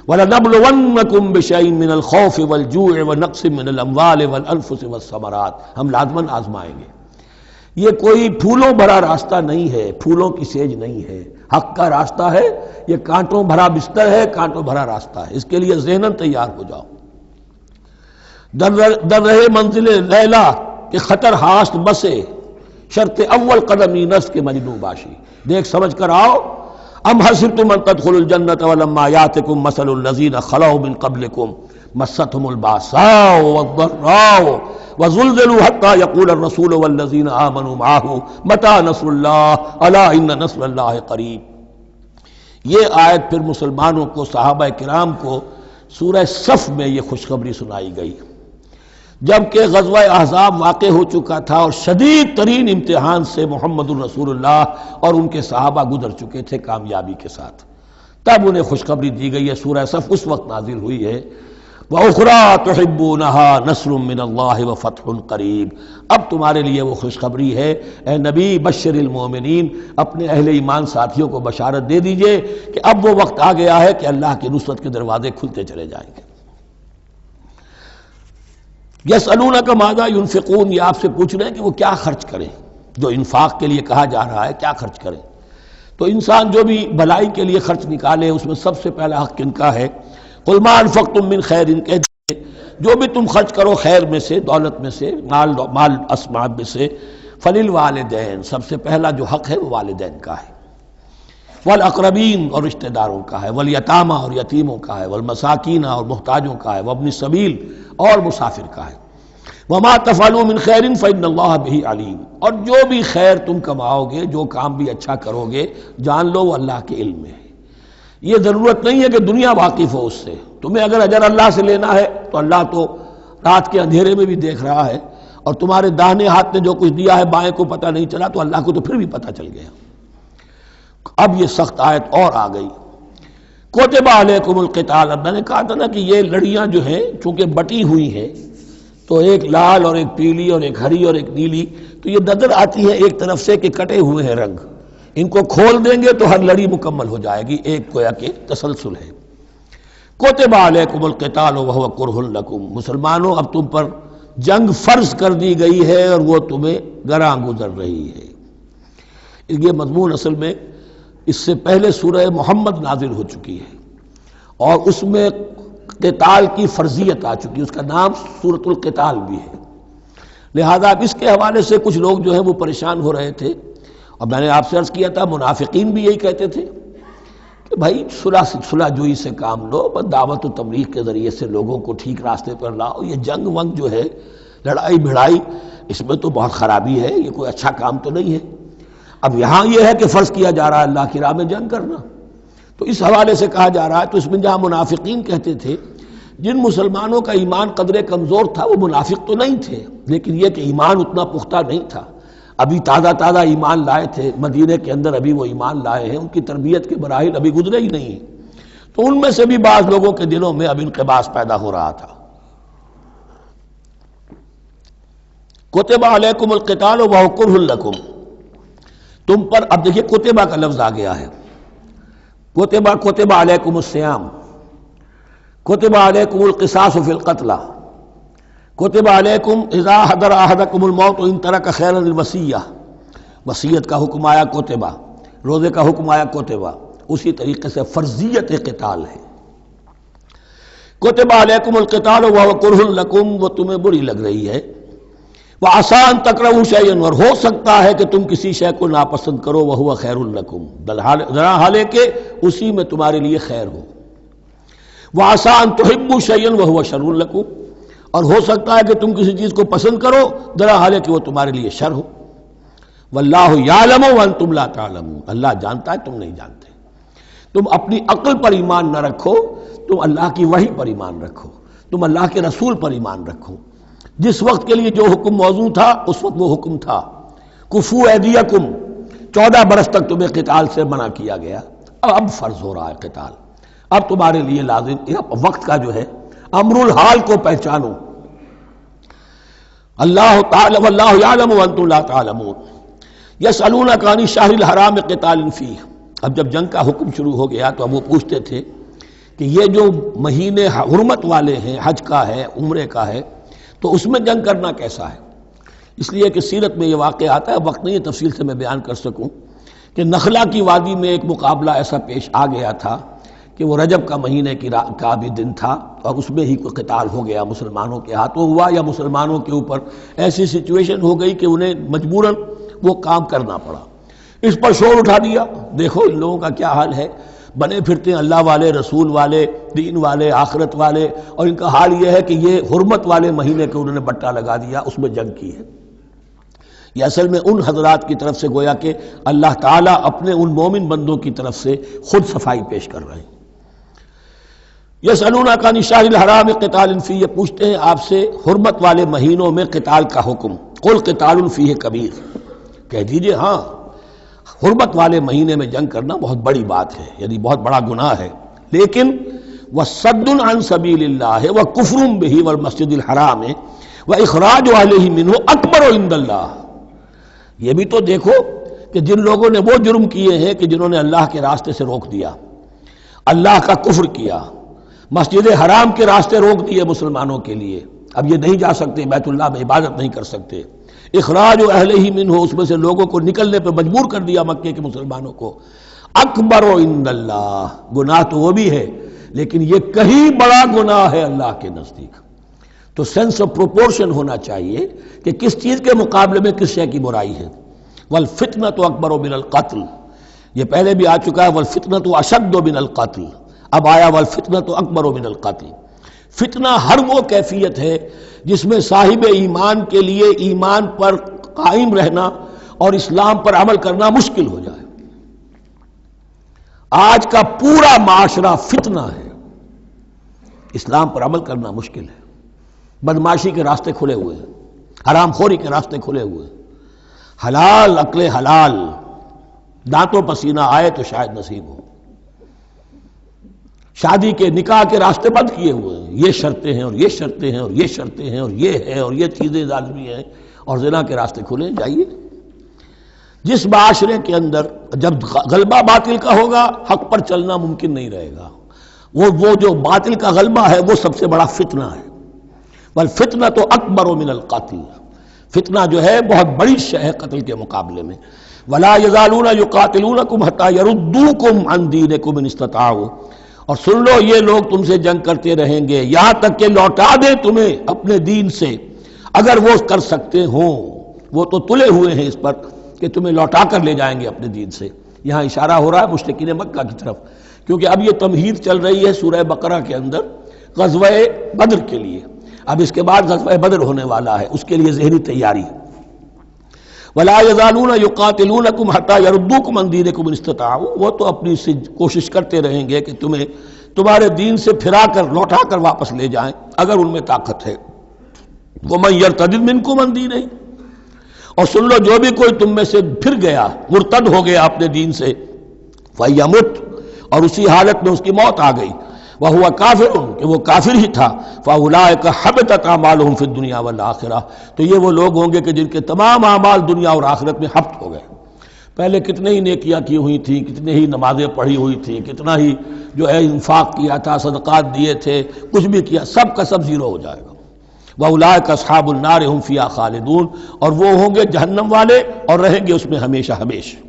وَلَنَبْلُوَنَّكُمْ بِشَيْءٍ مِّنَ الْخَوْفِ وَالْجُوعِ وَنَقْصٍ مِّنَ الْأَمْوَالِ وَالْأَنفُسِ وَالثَّمَرَاتِ، ہم لازماً آزمائیں گے۔ یہ کوئی پھولوں بھرا راستہ نہیں ہے، پھولوں کی سیج نہیں ہے، حق کا راستہ ہے، یہ کانٹوں بھرا بستر ہے، کانٹوں بھرا راستہ ہے، اس کے لیے ذہناً تیار ہو جاؤ۔ در رہے منزل لیلا کہ خطر ہاست بسے، شرط اول قدمی نفس کے مجنوں باشی، دیکھ سمجھ کر آؤ۔ ام حسبتم ان تدخلوا الجنۃ ولما یاتکم مثل الذین خلوا من قبلکم مستهم الباساء والضراء وزلزلوا حتى يقول الرسول والذین آمنوا معه متی نصر اللہ الا ان نصر اللہ قریب۔ یہ آیت پھر مسلمانوں کو، صحابہ کرام کو سورہ صف میں یہ خوشخبری سنائی گئی جبکہ غزوہ احزاب واقع ہو چکا تھا اور شدید ترین امتحان سے محمد الرسول اللہ اور ان کے صحابہ گزر چکے تھے کامیابی کے ساتھ، تب انہیں خوشخبری دی گئی ہے۔ سورہ صف اس وقت نازل ہوئی ہے، وَأُخْرَىٰ تُحِبُّونَهَا نَصْرٌ مِّنَ اللَّهِ وَفَتْحٌ قَرِیب، اب تمہارے لیے وہ خوشخبری ہے، اے نبی بشر المومنین، اپنے اہل ایمان ساتھیوں کو بشارت دے دیجئے کہ اب وہ وقت آ گیا ہے کہ اللہ کی نصرت کے دروازے کھلتے چلے جائیں گے۔ یسألونک ماذا ینفقون، یہ آپ سے پوچھ رہے ہیں کہ وہ کیا خرچ کریں، جو انفاق کے لیے کہا جا رہا ہے کیا خرچ کریں۔ تو انسان جو بھی بھلائی کے لیے خرچ نکالے اس میں سب سے پہلا حق کن کا ہے؟ قل ما انفقتم من خیر، کہہ دیجیے جو بھی تم خرچ کرو خیر میں سے، دولت میں سے، مال اسباب میں سے، فللوالدین، سب سے پہلا جو حق ہے وہ والدین کا ہے، والاقربین اور رشتہ داروں کا ہے، والیتامى اور یتیموں کا ہے، والمساکین اور محتاجوں کا ہے، وابن السبیل اور مسافر کا ہے، وما تفعلوا من خیر فإن اللہ بہ علیم، اور جو بھی خیر تم کماؤ گے، جو کام بھی اچھا کرو گے، جان لو وہ اللہ کے علم میں ہے۔ یہ ضرورت نہیں ہے کہ دنیا واقف ہو اس سے، تمہیں اگر اجر اللہ سے لینا ہے تو اللہ تو رات کے اندھیرے میں بھی دیکھ رہا ہے، اور تمہارے داہنے ہاتھ نے جو کچھ دیا ہے بائیں کو پتہ نہیں چلا تو اللہ کو تو پھر بھی پتہ چل گیا۔ اب یہ سخت آیت اور آ گئی، کتب علیکم القتال، اب میں نے کہا تھا نا کہ یہ لڑیاں جو ہیں چونکہ بٹی ہوئی ہیں تو ایک لال اور ایک پیلی اور ایک ہری اور ایک نیلی، تو یہ نظر آتی ہے ایک طرف سے کہ کٹے ہوئے ہیں رنگ، ان کو کھول دیں گے تو ہر لڑی مکمل ہو جائے گی، ایک گویا کہ تسلسل ہے۔ کتب علیکم القتال وہو کرہ لکم، مسلمانوں اب تم پر جنگ فرض کر دی گئی ہے اور وہ تمہیں گراں گزر رہی ہے۔ یہ مضمون اصل میں اس سے پہلے سورہ محمد نازل ہو چکی ہے اور اس میں قتال کی فرضیت آ چکی ہے، اس کا نام سورۃ القتال بھی ہے، لہذا اب اس کے حوالے سے کچھ لوگ جو ہیں وہ پریشان ہو رہے تھے، اور میں نے آپ سے عرض کیا تھا منافقین بھی یہی کہتے تھے کہ بھائی صلح جوئی سے کام لو، بس دعوت و تبلیغ کے ذریعے سے لوگوں کو ٹھیک راستے پر لاؤ، یہ جنگ ونگ جو ہے، لڑائی بھڑائی، اس میں تو بہت خرابی ہے، یہ کوئی اچھا کام تو نہیں ہے۔ اب یہاں یہ ہے کہ فرض کیا جا رہا ہے اللہ کی راہ میں جنگ کرنا، تو اس حوالے سے کہا جا رہا ہے، تو اس میں جہاں منافقین کہتے تھے، جن مسلمانوں کا ایمان قدرے کمزور تھا وہ منافق تو نہیں تھے، لیکن یہ کہ ایمان اتنا پختہ نہیں تھا، ابھی تازہ ایمان لائے تھے، مدینے کے اندر ابھی وہ ایمان لائے ہیں، ان کی تربیت کے مراحل ابھی گزرے ہی نہیں ہیں، تو ان میں سے بھی بعض لوگوں کے دلوں میں اب انقباض پیدا ہو رہا تھا۔ کتب علیکم القتال وہو کرہ لکم، تم پر اب دیکھیے کتبہ کا لفظ آ گیا ہے، کتب علیکم الصیام، کتب علیکم القصاص فی القتلى، کتب علیکم اذا حضر احدکم الموت ان ترک خیرا الوصیہ، وصیت کا حکم آیا کتبہ، روزے کا حکم آیا کتبہ، اسی طریقے سے فرضیت قتال ہے۔ کتب علیکم القتال وہو کرہ لکم، وہ تمہیں بری لگ رہی ہے، وَعَسَىٰ أَن تَكْرَهُوا شَيْئًا، اور ہو سکتا ہے کہ تم کسی شے کو ناپسند کرو، وَهُوَ خَيْرٌ لَكُمْ، ذرا حالانکہ اسی میں تمہارے لیے خیر ہو۔ وَعَسَىٰ أَن تُحِبُّوا شَيْئًا وَهُوَ شَرٌّ لَكُمْ، اور ہو سکتا ہے کہ تم کسی چیز کو پسند کرو ذرا حالانکہ وہ تمہارے لیے شر ہو۔ وَاللَّهُ يَعْلَمُ وَأَنتُمْ لَا تَعْلَمُونَ، اللہ جانتا ہے تم نہیں جانتے۔ تم اپنی عقل پر ایمان نہ رکھو، تم اللہ کی وحی پر ایمان رکھو، تم اللہ کے رسول پر ایمان رکھو۔ جس وقت کے لیے جو حکم موضوع تھا اس وقت وہ حکم تھا، کفو ایدیکم، 14 برس تک تمہیں قتال سے منع کیا گیا، اب فرض ہو رہا ہے قتال، اب تمہارے لیے لازم، وقت کا جو ہے امر الحال کو پہچانو۔ اللہ تعالی واللہ یعلم وانتم لا تعلمون، یسألونک عن الشہر الحرام قتال فیہ، اب جب جنگ کا حکم شروع ہو گیا تو اب وہ پوچھتے تھے کہ یہ جو مہینے حرمت والے ہیں، حج کا ہے، عمرے کا ہے، تو اس میں جنگ کرنا کیسا ہے؟ اس لیے کہ سیرت میں یہ واقعہ آتا ہے، وقت نہیں ہے تفصیل سے میں بیان کر سکوں، کہ نخلا کی وادی میں ایک مقابلہ ایسا پیش آ گیا تھا کہ وہ رجب کا مہینے کا بھی دن تھا، اور اس میں ہی کوئی قتال ہو گیا، مسلمانوں کے ہاتھوں ہوا یا مسلمانوں کے اوپر ایسی سچویشن ہو گئی کہ انہیں مجبوراً وہ کام کرنا پڑا۔ اس پر شور اٹھا دیا، دیکھو ان لوگوں کا کیا حال ہے، بنے پھرتے ہیں اللہ والے، رسول والے، دین والے، آخرت والے، اور ان کا حال یہ ہے کہ یہ حرمت والے مہینے کے انہوں نے بٹا لگا دیا، اس میں جنگ کی ہے۔ یہ اصل میں ان حضرات کی طرف سے گویا کہ اللہ تعالیٰ اپنے ان مومن بندوں کی طرف سے خود صفائی پیش کر رہے ہیں۔ یسألونک عن الشہر الحرام قتال فیہ، یہ پوچھتے ہیں آپ سے حرمت والے مہینوں میں قتال کا حکم، قل قتال فیہ کبیر، کہہ دیجئے ہاں حرمت والے مہینے میں جنگ کرنا بہت بڑی بات ہے، یعنی بہت بڑا گناہ ہے، لیکن وَصَدٌّ عَن سَبِيلِ اللَّهِ وَكُفْرٌ بِهِ وَالْمَسْجِدِ الْحَرَامِ وَإِخْرَاجُ أَهْلِهِ مِنْهُ أَكْبَرُ عِندَ اللَّهِ، یہ بھی تو دیکھو کہ جن لوگوں نے وہ جرم کیے ہیں کہ جنہوں نے اللہ کے راستے سے روک دیا، اللہ کا کفر کیا، مسجد حرام کے راستے روک دیے مسلمانوں کے لیے، اب یہ نہیں جا سکتے، بیت اللہ میں عبادت نہیں کر سکتے، اخراج اہلہ منہ، اس میں سے لوگوں کو نکلنے پہ مجبور کر دیا مکے کے مسلمانوں کو، اکبر عند اللہ، گناہ تو وہ بھی ہے لیکن یہ کہیں بڑا گناہ ہے اللہ کے نزدیک۔ تو سینس آف پروپورشن ہونا چاہیے کہ کس چیز کے مقابلے میں کس شے کی برائی ہے۔ والفتنۃ اکبر من القتل، یہ پہلے بھی آ چکا ہے، والفتنۃ اشد من القتل، اب آیا والفتنۃ اکبر من القتل۔ فتنہ ہر وہ کیفیت ہے جس میں صاحب ایمان کے لیے ایمان پر قائم رہنا اور اسلام پر عمل کرنا مشکل ہو جائے۔ آج کا پورا معاشرہ فتنہ ہے، اسلام پر عمل کرنا مشکل ہے، بدماشی کے راستے کھلے ہوئے ہیں، حرام خوری کے راستے کھلے ہوئے ہیں، حلال عقل حلال دانتوں پسینہ آئے تو شاید نصیب ہو، شادی کے نکاح کے راستے بند کیے ہوئے ہیں، یہ شرطیں ہیں اور یہ شرطیں ہیں اور یہ شرطیں ہیں اور یہ ہے اور یہ چیزیں لازمی ہیں، اور زنا کے راستے کھلے جائیے۔ جس معاشرے کے اندر جب غلبہ باطل کا ہوگا حق پر چلنا ممکن نہیں رہے گا، وہ جو باطل کا غلبہ ہے وہ سب سے بڑا فتنہ ہے۔ والفتنۃ اکبر من القتل، فتنہ جو ہے بہت بڑی شے ہے قتل کے مقابلے میں۔ ولا یزالون یقاتلونکم حتی یردوکم عن دینکم ان استطاعوا، اور سن لو یہ لوگ تم سے جنگ کرتے رہیں گے یہاں تک کہ لوٹا دیں تمہیں اپنے دین سے، اگر وہ کر سکتے ہوں، وہ تو تلے ہوئے ہیں اس پر کہ تمہیں لوٹا کر لے جائیں گے اپنے دین سے۔ یہاں اشارہ ہو رہا ہے مشرکین مکہ کی طرف، کیونکہ اب یہ تمہید چل رہی ہے سورہ بقرہ کے اندر غزوہ بدر کے لیے، اب اس کے بعد غزوہ بدر ہونے والا ہے، اس کے لیے ذہنی تیاری۔ ولا یزالون یقاتلونکم حتی یردوکم عن دینکم ان استطاعوا، وہ تو اپنی کوشش کرتے رہیں گے کہ تمہیں تمہارے دین سے پھرا کر لوٹا کر واپس لے جائیں اگر ان میں طاقت ہے۔ ومن یرتد منکم عن دینہ، اور سن لو جو بھی کوئی تم میں سے پھر گیا، مرتد ہو گیا اپنے دین سے، فیمت، اور اسی حالت میں اس کی موت آ گئی، وہو کافر، کہ وہ کافر ہی تھا، فاولئک حبطت اعمالہم فی الدنیا والآخرہ، تو یہ وہ لوگ ہوں گے کہ جن کے تمام اعمال دنیا اور آخرت میں حبط ہو گئے۔ پہلے کتنے ہی نیکیاں کی ہوئی تھیں، کتنے ہی نمازیں پڑھی ہوئی تھیں، کتنا ہی جو ہے انفاق کیا تھا، صدقات دیے تھے، کچھ بھی کیا، سب کا سب زیرو ہو جائے گا۔ وَأُولَٰئِكَ أَصْحَابُ النَّارِ هُمْ فِيهَا خَالِدُونَ، اور وہ ہوں گے جہنم والے اور رہیں گے اس میں ہمیشہ ہمیشہ۔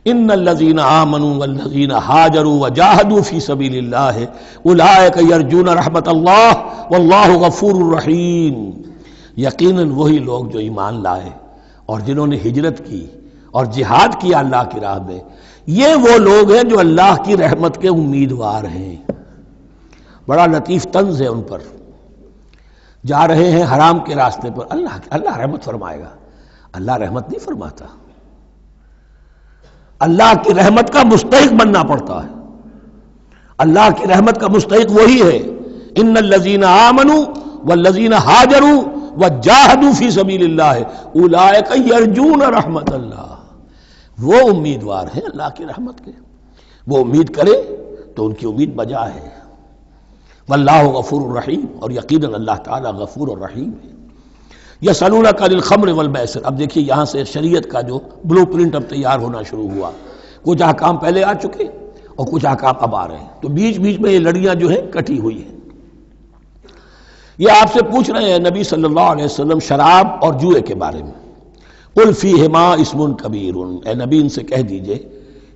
ان الذين آمنوا والذين هاجروا وجاهدوا في سبيل الله اولئك يرجون رحمت اللہ واللہ غفور رحیم، یقیناً وہی لوگ جو ایمان لائے اور جنہوں نے ہجرت کی اور جہاد کیا اللہ کی راہ میں، یہ وہ لوگ ہیں جو اللہ کی رحمت کے امیدوار ہیں۔ بڑا لطیف طنز ہے ان پر، جا رہے ہیں حرام کے راستے پر، اللہ رحمت فرمائے گا، اللہ رحمت نہیں فرماتا، اللہ کی رحمت کا مستحق بننا پڑتا ہے۔ اللہ کی رحمت کا مستحق وہی ہے، ان الذین آمنوا والذین ہاجروا وجاہدوا فی سبیل اللہ اولئک یرجون رحمت اللہ، وہ امیدوار ہیں اللہ کی رحمت کے، وہ امید کرے تو ان کی امید بجا ہے۔ واللہ غفور الرحیم، اور یقیناً اللہ تعالیٰ غفور الرحیم ہے۔ یسألونک عن الخمر والمیسر، اب دیکھیے یہاں سے شریعت کا جو بلو پرنٹ اب تیار ہونا شروع ہوا، کچھ احکام پہلے آ چکے اور کچھ احکام اب آ رہے ہیں، تو بیچ بیچ میں یہ لڑیاں جو ہیں کٹی ہوئی ہیں۔ یہ آپ سے پوچھ رہے ہیں نبی صلی اللہ علیہ وسلم شراب اور جوئے کے بارے میں، قل فیہما اسم کبیر، اے نبی ان سے کہہ دیجئے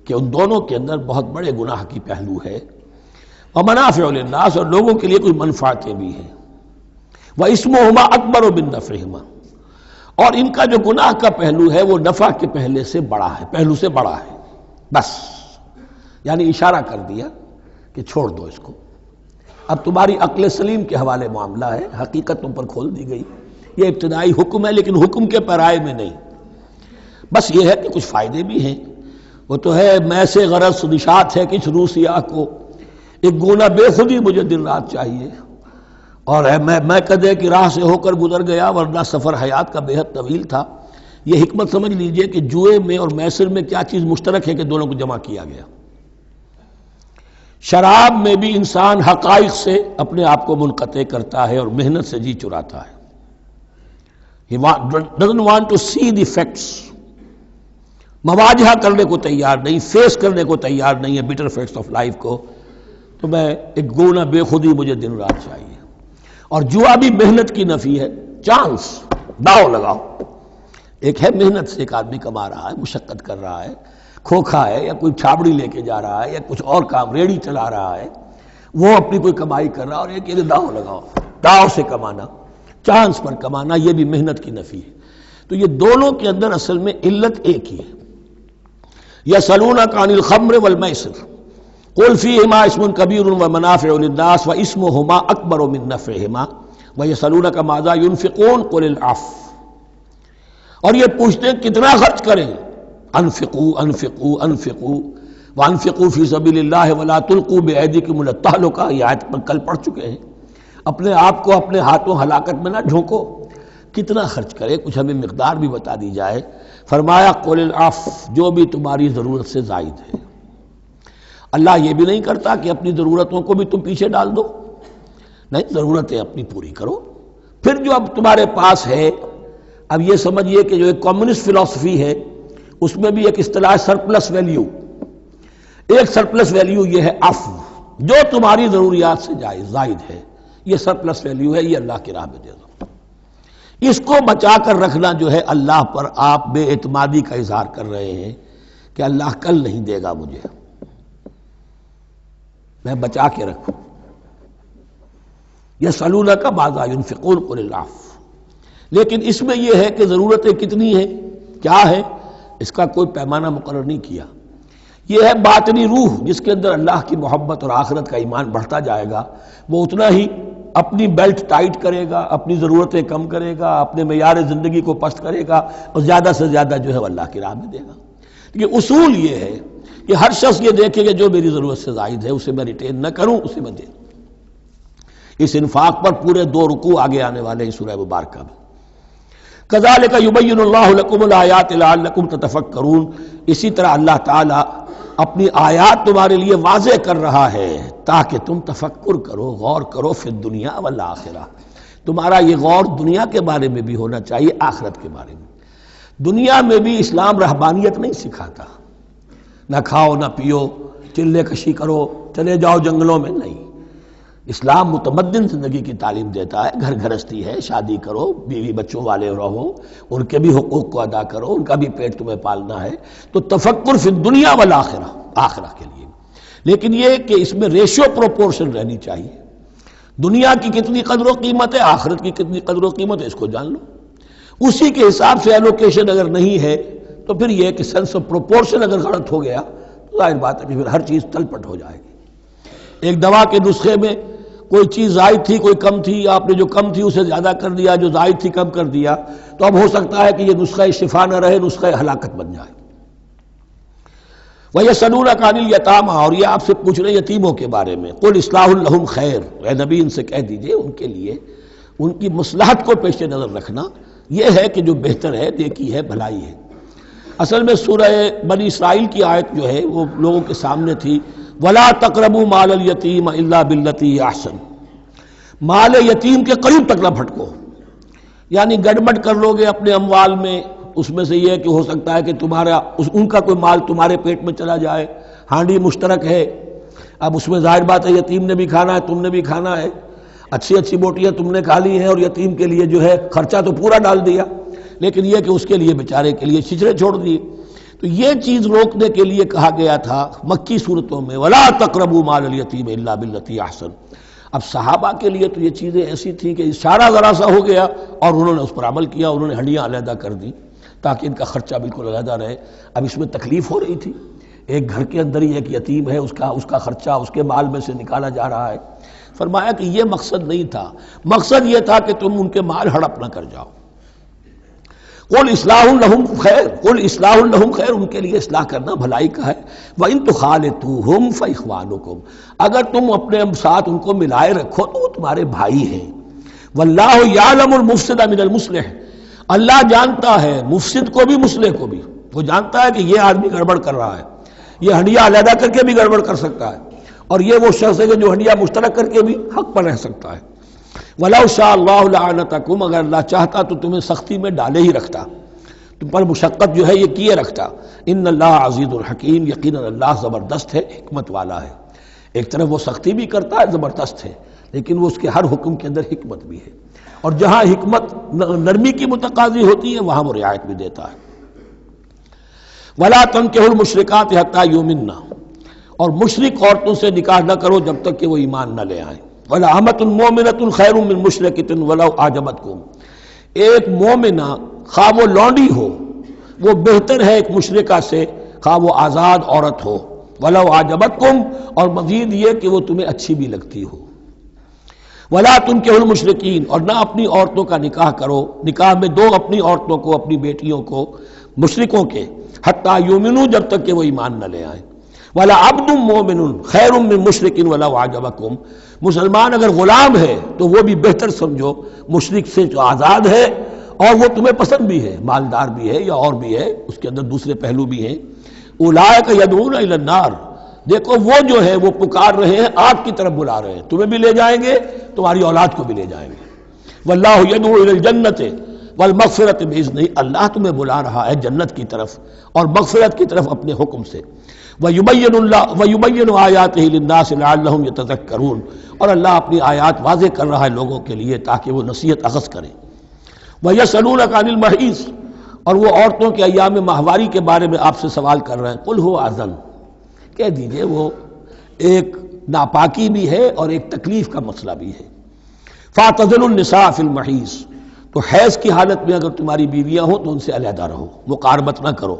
کہ ان دونوں کے اندر بہت بڑے گناہ کی پہلو ہے، ومنافع للناس، اور لوگوں کے لیے کچھ منفعتیں بھی ہیں، واسمہما اکبر من نفعہما، اور ان کا جو گناہ کا پہلو ہے وہ نفع کے پہلو سے بڑا ہے، بس یعنی اشارہ کر دیا کہ چھوڑ دو اس کو، اب تمہاری عقل سلیم کے حوالے معاملہ ہے، حقیقت تم پر کھول دی گئی، یہ ابتدائی حکم ہے لیکن حکم کے پیرائے میں نہیں، بس یہ ہے کہ کچھ فائدے بھی ہیں، وہ تو ہے میں سے غرض نشات ہے کچھ روسیا کو، ایک گونا بے خودی مجھے دن رات چاہیے، اور میں کدے کی راہ سے ہو کر گزر گیا ورنہ سفر حیات کا بے حد طویل تھا۔ یہ حکمت سمجھ لیجئے کہ جوئے میں اور میسر میں کیا چیز مشترک ہے کہ دونوں کو جمع کیا گیا۔ شراب میں بھی انسان حقائق سے اپنے آپ کو منقطع کرتا ہے اور محنت سے جی چراتا ہے، He doesn't want to see the facts، مواجہہ کرنے کو تیار نہیں، فیس کرنے کو تیار نہیں ہے bitter facts of life کو، تو میں ایک گونا بے خودی مجھے دن رات چاہیے۔ اور جوا بھی محنت کی نفی ہے، چانس، داؤ لگاؤ، ایک ہے محنت سے ایک آدمی کما رہا ہے، مشقت کر رہا ہے، کھوکھا ہے یا کوئی چھابڑی لے کے جا رہا ہے یا کچھ اور کام ریڑھی چلا رہا ہے، وہ اپنی کوئی کمائی کر رہا ہے، اور ایک یہ داؤ لگاؤ، داؤ سے کمانا، چانس پر کمانا، یہ بھی محنت کی نفی ہے۔ تو یہ دونوں کے اندر اصل میں علت ایک ہی ہے۔ یسألونک عن الخمر والمیسر قل فیہما اسم کبیر ومنافع للناس واسمہما اکبر من نفعہما ویسألونک ماذا ینفقون قل العفو، اور یہ پوچھتے ہیں کتنا خرچ کریں، انفقوا انفقوا انفقوا وانفقوا فی سبیل اللہ ولا تلقوا بایدیکم الی التہلکہ، یہ آیت پر کل پڑھ چکے ہیں، اپنے آپ کو اپنے ہاتھوں ہلاکت میں نہ جھونکو، کتنا خرچ کرے، کچھ ہمیں مقدار بھی بتا دی جائے۔ فرمایا قل العفو، جو بھی تمہاری ضرورت سے زائد ہے۔ اللہ یہ بھی نہیں کرتا کہ اپنی ضرورتوں کو بھی تم پیچھے ڈال دو، نہیں، ضرورتیں اپنی پوری کرو، پھر جو اب تمہارے پاس ہے، اب یہ سمجھیے کہ جو ایک کمیونسٹ فلسفی ہے اس میں بھی ایک اصطلاح سرپلس ویلیو، ایک سرپلس ویلیو یہ ہے عفو، جو تمہاری ضروریات سے زائد ہے، یہ سرپلس ویلیو ہے، یہ اللہ کی راہ میں دے دو۔ اس کو بچا کر رکھنا جو ہے اللہ پر آپ بے اعتمادی کا اظہار کر رہے ہیں کہ اللہ کل نہیں دے گا مجھے، میں بچا کے رکھوں۔ یسألونک ماذا ینفقون قل العفو، لیکن اس میں یہ ہے کہ ضرورتیں کتنی ہیں، کیا ہے، اس کا کوئی پیمانہ مقرر نہیں کیا۔ یہ ہے باطنی روح جس کے اندر اللہ کی محبت اور آخرت کا ایمان بڑھتا جائے گا، وہ اتنا ہی اپنی بیلٹ ٹائٹ کرے گا، اپنی ضرورتیں کم کرے گا، اپنے معیار زندگی کو پست کرے گا، اور زیادہ سے زیادہ جو ہے وہ اللہ کی راہ میں دے گا۔ یہ اصول یہ ہے کہ ہر شخص یہ دیکھے کہ جو میری ضرورت سے زائد ہے اسے میں ریٹین نہ کروں، اسے میں دے دوں۔ اس انفاق پر پورے 2 رکوع آگے آنے والے ہیں سورہ مبارکہ میں۔ کذالک یبین اللہ لکم الآیات لعلکم تتفکرون، اسی طرح اللہ تعالیٰ اپنی آیات تمہارے لیے واضح کر رہا ہے تاکہ تم تفکر کرو، غور کرو، فی الدنیا والآخرہ، تمہارا یہ غور دنیا کے بارے میں بھی ہونا چاہیے، آخرت کے بارے میں۔ دنیا میں بھی اسلام رہبانیت نہیں سکھاتا، نہ کھاؤ نہ پیو، چلے کشی کرو، چلے جاؤ جنگلوں میں، نہیں، اسلام متمدن زندگی کی تعلیم دیتا ہے، گھر گھرستی ہے، شادی کرو، بیوی بچوں والے رہو، ان کے بھی حقوق کو ادا کرو، ان کا بھی پیٹ تمہیں پالنا ہے، تو تفکر فی الدنیا والآخرہ، آخرہ کے لیے۔ لیکن یہ کہ اس میں ریشو پروپورشن رہنی چاہیے، دنیا کی کتنی قدر و قیمت ہے، آخرت کی کتنی قدر و قیمت ہے، اس کو جان لو۔ اسی کے حساب سے ایلوکیشن اگر نہیں ہے تو پھر یہ کہ سینس آف پروپورشن اگر غلط ہو گیا تو ظاہر بات ہے کہ پھر ہر چیز تل پٹ ہو جائے گی۔ ایک دوا کے نسخے میں کوئی چیز زائد تھی، کوئی کم تھی، آپ نے جو کم تھی اسے زیادہ کر دیا، جو زائد تھی کم کر دیا، تو اب ہو سکتا ہے کہ یہ نسخہ شفا نہ رہے، نسخہ ہلاکت بن جائے۔ وَيَسْأَلُونَكَ عَنِ الْيَتَامَىٰ، اور یہ آپ سے پوچھ رہے ہیں یتیموں کے بارے میں۔ قُلْ إِصْلَاحٌ لَهُمْ خَيْرٌ، اے نبی ان سے کہہ دیجئے ان کے لیے ان کی مصلحت کو پیش نظر رکھنا یہ ہے کہ جو بہتر ہے، نیکی ہے، بھلائی ہے۔ اصل میں سورہ بنی اسرائیل کی آیت جو ہے وہ لوگوں کے سامنے تھی، وَلَا تَقْرَبُوا مَالَ الْيَتِيمَ إِلَّا بِالَّتِي هِيَ أَحْسَنُ، مال یتیم کے قریب تک نہ پھٹکو، یعنی گڑبڑ کر لو گے اپنے اموال میں، اس میں سے یہ کہ ہو سکتا ہے کہ تمہارا ان کا کوئی مال تمہارے پیٹ میں چلا جائے، ہانڈی مشترک ہے، اب اس میں ظاہر بات ہے یتیم نے بھی کھانا ہے، تم نے بھی کھانا ہے، اچھی اچھی بوٹیاں تم نے کھا لی ہیں اور یتیم کے لیے جو ہے خرچہ تو پورا ڈال دیا، لیکن یہ کہ اس کے لیے بیچارے کے لیے چھچڑے چھوڑ دیے۔ تو یہ چیز روکنے کے لیے کہا گیا تھا مکی صورتوں میں وَلَا تَقْرَبُوا مَالَ الْيَتِيمِ إِلَّا بِالَّتِي أَحْسَنُ۔ اب صحابہ کے لیے تو یہ چیزیں ایسی تھیں کہ اشارہ ذرا سا ہو گیا اور انہوں نے اس پر عمل کیا، انہوں نے ہڈیاں علیحدہ کر دی تاکہ ان کا خرچہ بالکل علیحدہ رہے۔ اب اس میں تکلیف ہو رہی تھی، ایک گھر کے اندر ہی ایک یتیم ہے، اس کا خرچہ اس کے مال میں سے نکالا جا رہا ہے۔ فرمایا کہ یہ مقصد نہیں تھا، مقصد یہ تھا کہ تم ان کے مال ہڑپ نہ کر جاؤ۔ قُلْ إِصْلَاحٌ لَهُمْ خَيْرٌ، قُلْ إِصْلَاحٌ لَهُمْ خَيْرٌ، ان کے لیے اصلاح کرنا بھلائی کا ہے۔ وَإِن تُخَالِطُوهُمْ فَإِخْوَانُكُمْ، اگر تم اپنے ساتھ ان کو ملائے رکھو تو وہ تمہارے بھائی ہیں۔ وَاللَّهُ يَعْلَمُ الْمُفْسِدَ مِنَ الْمُصْلِحِ، اللہ جانتا ہے مفسد کو بھی مصلح کو بھی، وہ جانتا ہے کہ یہ آدمی گڑبڑ کر رہا ہے، یہ ہڈیاں علیحدہ کر کے بھی گڑبڑ کر سکتا ہے، اور یہ وہ شخص ہے کہ جو ہڈیاں مشترک کر کے بھی حق پر رہ سکتا ہے۔ وَلَوْ شَاءَ اللَّهُ لَعَنَتَكُمْ، اگر اللہ چاہتا تو تمہیں سختی میں ڈالے ہی رکھتا، تم پر مشقت جو ہے یہ کیے رکھتا۔ ان اللہ عزیز الحکیم، یقیناً اللہ زبردست ہے، حکمت والا ہے۔ ایک طرف وہ سختی بھی کرتا ہے، زبردست ہے، لیکن وہ اس کے ہر حکم کے اندر حکمت بھی ہے، اور جہاں حکمت نرمی کی متقاضی ہوتی ہے وہاں وہ رعایت بھی دیتا ہے۔ وَلَا تَنكِحُوا الْمُشْرِكَاتِ حَتَّىٰ يُؤْمِنَّ، اور مشرک عورتوں سے نکاح نہ کرو جب تک کہ وہ ایمان نہ لے آئیں۔ وَلَأَمَةٌ مُؤْمِنَةٌ خَيْرٌ مِّن مُشْرِكَةٍ وَلَوْ أَعْجَبَتْكُمْ، ایک مومنہ خواہ وہ لونڈی ہو وہ بہتر ہے ایک مشرکہ سے خواہ وہ آزاد عورت ہو۔ وَلَوْ أَعْجَبَتْكُمْ، اور مزید یہ کہ وہ تمہیں اچھی بھی لگتی ہو۔ وَلَا تُنكِحُوا الْمُشْرِكِينَ، اور نہ اپنی عورتوں کا نکاح کرو، نکاح میں دو اپنی عورتوں کو، اپنی بیٹیوں کو مشرکوں کے، حتیٰ یؤمنوا، جب تک کہ وہ ایمان نہ لے آئیں۔ وَلَا عَبْدٌ مُؤْمِنٌ خَيْرٌ مِّن مُشْرِكٍ وَلَوْ أَعْجَبَكُمْ، مسلمان اگر غلام ہے تو وہ بھی بہتر سمجھو مشرک سے جو آزاد ہے اور وہ تمہیں پسند بھی ہے، مالدار بھی ہے یا اور بھی ہے، اس کے اندر دوسرے پہلو بھی ہیں۔ اولئک یدعون الی النار، دیکھو وہ جو ہے وہ پکار رہے ہیں، آگ کی طرف بلا رہے ہیں، تمہیں بھی لے جائیں گے، تمہاری اولاد کو بھی لے جائیں گے۔ واللہ یدعو الی الجنۃ والمغفرۃ باذنہ، اللہ تمہیں بلا رہا ہے جنت کی طرف اور مغفرت کی طرف اپنے حکم سے۔ وَيُبَيِّنُ آیاتہ للناس لعلہم یتذکرون، اور اللہ اپنی آیات واضح کر رہا ہے لوگوں کے لیے تاکہ وہ نصیحت اخذ کریں۔ وَيَسْأَلُونَكَ عَنِ الْمَحِيضِ، اور وہ عورتوں کے ایام ماہواری کے بارے میں آپ سے سوال کر رہے ہیں۔ قُلْ هُوَ أَذًى، کہہ دیجئے وہ ایک ناپاکی بھی ہے اور ایک تکلیف کا مسئلہ بھی ہے۔ فَاعْتَزِلُوا النِّسَاءَ فِي الْمَحِيضِ، تو حیض کی حالت میں اگر تمہاری بیویاں ہوں تو ان سے علیحدہ رہو، مقاربت نہ کرو۔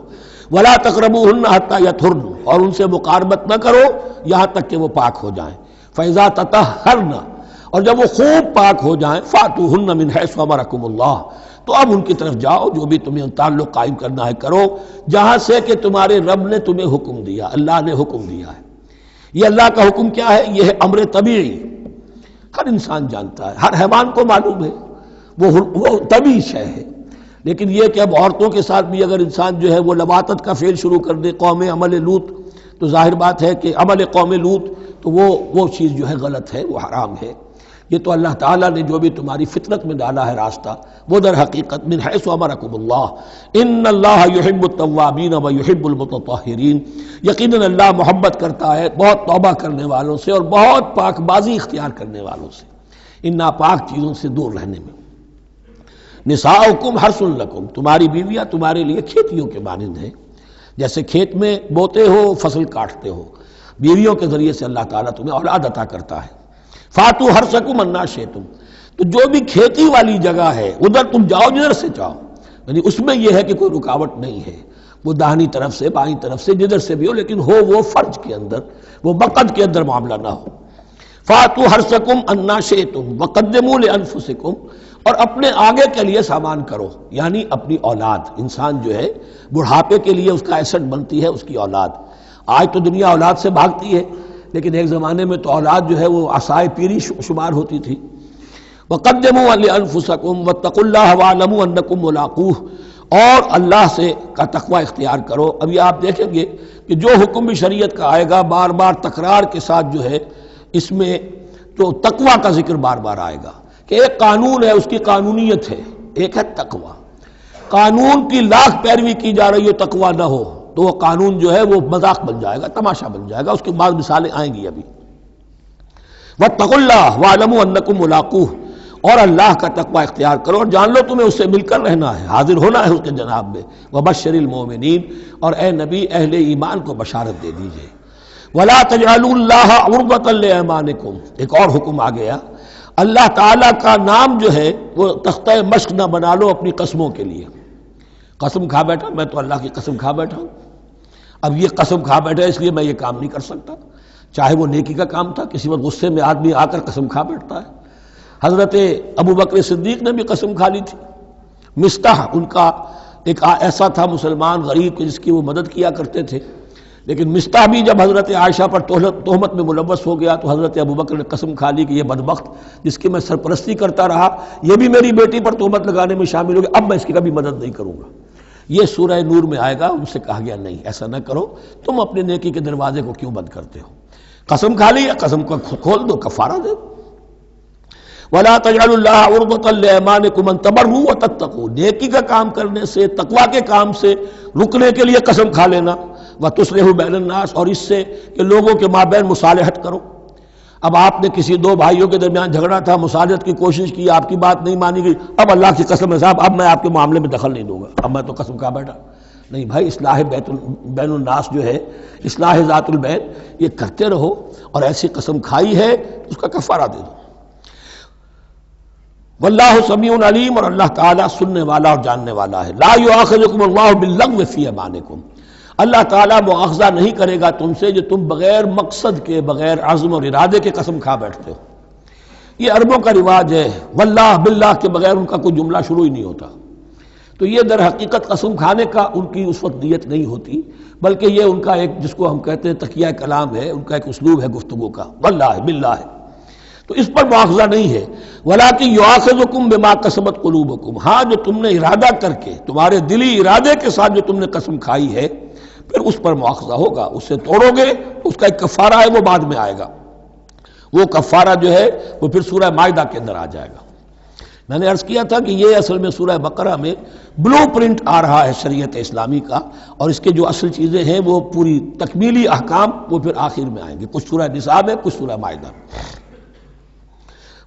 وَلَا تَقْرَبُوهُنَّ حَتَّىٰ يَطْهُرْنَ، اور ان سے مقاربت نہ کرو یہاں تک کہ وہ پاک ہو جائیں۔ فَإِذَا تَطَهَّرْنَ، اور جب وہ خوب پاک ہو جائیں، فَأْتُوهُنَّ مِنْ حَيْثُ أَمَرَكُمُ اللَّهُ، تو اب ان کی طرف جاؤ، جو بھی تمہیں تعلق قائم کرنا ہے کرو، جہاں سے کہ تمہارے رب نے تمہیں حکم دیا، اللہ نے حکم دیا ہے۔ یہ اللہ کا حکم کیا ہے؟ یہ ہے امر طبیعی، ہر انسان جانتا ہے، ہر حیوان کو معلوم ہے، وہ طبیعی شے ہے۔ لیکن یہ کہ اب عورتوں کے ساتھ بھی اگر انسان جو ہے وہ لواطت کا فعل شروع کر دے، قوم عمل لوط، تو ظاہر بات ہے کہ عمل قوم لوط تو وہ چیز جو ہے غلط ہے، وہ حرام ہے۔ یہ تو اللہ تعالیٰ نے جو بھی تمہاری فطرت میں ڈالا ہے راستہ، وہ در حقیقت من حیث امرکم اللہ، ان اللہ یحب التوابین و یحب المتطہرین، یقیناً اللہ محبت کرتا ہے بہت توبہ کرنے والوں سے اور بہت پاک بازی اختیار کرنے والوں سے، ان ناپاک چیزوں سے دور رہنے میں۔ نساؤکم حرث لکم، تمہاری بیویاں تمہارے لیے کھیتیوں کے مانند ہیں، جیسے کھیت میں بوتے ہو، فصل کاٹتے ہو، بیویوں کے ذریعے سے اللہ تعالیٰ تمہیں اولاد عطا کرتا ہے۔ فاتو حرثکم انا شئتم، تو جو بھی کھیتی والی جگہ ہے ادھر تم جاؤ جدھر سے چاہو، یعنی اس میں یہ ہے کہ کوئی رکاوٹ نہیں ہے، وہ داہنی طرف سے بائیں طرف سے جدھر سے بھی ہو، لیکن ہو وہ فرج کے اندر، وہ مقد کے اندر معاملہ نہ ہو۔ فاتو حرثکم انا شئتم وقدموا لانفسکم، اور اپنے آگے کے لیے سامان کرو، یعنی اپنی اولاد۔ انسان جو ہے بڑھاپے کے لیے اس کا ایسٹ بنتی ہے اس کی اولاد۔ آج تو دنیا اولاد سے بھاگتی ہے، لیکن ایک زمانے میں تو اولاد جو ہے وہ عصائے پیری شمار ہوتی تھی۔ وقدموا لانفسکم واتقوا اللہ واعلموا انکم ملاقوہ، اور اللہ سے کا تقوی اختیار کرو۔ ابھی آپ دیکھیں گے کہ جو حکم بھی شریعت کا آئے گا بار بار تکرار کے ساتھ جو ہے اس میں تو تقوی کا ذکر بار بار آئے گا، کہ ایک قانون ہے اس کی قانونیت ہے، ایک ہے تقوی۔ قانون کی لاکھ پیروی کی جا رہی ہو تقوی نہ ہو تو وہ قانون جو ہے وہ مذاق بن جائے گا، تماشا بن جائے گا۔ اس کے بعد مثالیں آئیں گی ابھی۔ واتقوا اللہ واعلموا انکم ملاقوہ، اور اللہ کا تقوی اختیار کرو اور جان لو تمہیں اس سے مل کر رہنا ہے، حاضر ہونا ہے اس کے جناب میں۔ وبشر المؤمنین، اور اے نبی اہل ایمان کو بشارت دے دیجئے۔ ولا تجعلوا اللہ عرضۃ لایمانکم، ایک اور حکم آ گیا، اللہ تعالیٰ کا نام جو ہے وہ تختہ مشق نہ بنا لو اپنی قسموں کے لیے۔ قسم کھا بیٹھا میں تو اللہ کی قسم کھا بیٹھا ہوں، اب یہ قسم کھا بیٹھا اس لیے میں یہ کام نہیں کر سکتا، چاہے وہ نیکی کا کام تھا۔ کسی وقت غصے میں آدمی آ کر قسم کھا بیٹھتا ہے۔ حضرت ابو بکر صدیق نے بھی قسم کھا لی تھی۔ مستح ان کا ایک ایسا تھا مسلمان غریب کہ جس کی وہ مدد کیا کرتے تھے، لیکن مستح بھی جب حضرت عائشہ پر تہمت میں ملوث ہو گیا تو حضرت ابو بکر نے قسم کھا لی کہ یہ بدبخت جس کی میں سرپرستی کرتا رہا یہ بھی میری بیٹی پر تہمت لگانے میں شامل ہو گیا، اب میں اس کی کبھی مدد نہیں کروں گا۔ یہ سورہ نور میں آئے گا، ان سے کہا گیا نہیں ایسا نہ کرو، تم اپنے نیکی کے دروازے کو کیوں بند کرتے ہو؟ قسم کھا لی، قسم کو کھول دو، کفارہ دے دو۔ وَلَا تَجْعَلُوا اللَّهَ عُرْضَةً لِأَيْمَانِكُمْ أَن تَبَرُّوا وَتَتَّقُوا، نیکی کا کام کرنے سے، تقوی کے کام سے رکنے کے لیے قسم کھا لینا۔ وَتُصْلِحُوا بَيْنَ النَّاسِ، اور اس سے کہ لوگوں کے مابین مصالحت کرو۔ اب آپ نے کسی دو بھائیوں کے درمیان جھگڑا تھا، مصالحت کی کوشش کی، آپ کی بات نہیں مانی گئی، اب اللہ کی قسم ہے صاحب اب میں آپ کے معاملے میں دخل نہیں دوں گا، اب میں تو قسم کھا بیٹھا۔ نہیں بھائی، اصلاح بین الناس جو ہے، اصلاح ذات البین، یہ کرتے رہو، اور ایسی قسم کھائی ہے اس کا کفارہ دے دو۔ واللہ سمیع علیم، اور اللہ تعالیٰ سننے والا اور جاننے والا ہے۔ لا یؤاخذکم اللہ باللغو فی ایمانکم، اللہ تعالیٰ مؤاخذہ نہیں کرے گا تم سے جو تم بغیر مقصد کے، بغیر عزم اور ارادے کے قسم کھا بیٹھتے ہو۔ یہ عربوں کا رواج ہے، واللہ باللہ کے بغیر ان کا کوئی جملہ شروع ہی نہیں ہوتا، تو یہ در حقیقت قسم کھانے کا ان کی اس وقت نیت نہیں ہوتی، بلکہ یہ ان کا ایک جس کو ہم کہتے ہیں تقیہ کلام ہے، ان کا ایک اسلوب ہے گفتگو کا، واللہ باللہ ہے، تو اس پر مؤاخذہ نہیں ہے۔ وَلَٰكِن يُؤَاخِذُكُم بِمَا كَسَبَتْ قُلُوبُكُم، ہاں جو تم نے ارادہ کر کے، تمہارے دلی ارادے کے ساتھ جو تم نے قسم کھائی ہے، پھر اس پر مؤاخذہ ہوگا، اس سے توڑو گے، اس کا ایک کفارہ ہے وہ بعد میں آئے گا، وہ کفارہ جو ہے وہ پھر سورہ مائدہ کے اندر آ جائے گا۔ میں نے عرض کیا تھا کہ یہ اصل میں سورہ بقرہ میں بلو پرنٹ آ رہا ہے شریعت اسلامی کا، اور اس کے جو اصل چیزیں ہیں وہ پوری تکمیلی احکام وہ پھر آخر میں آئیں گے، کچھ سورہ نساء میں، کچھ سورہ مائدہ میں۔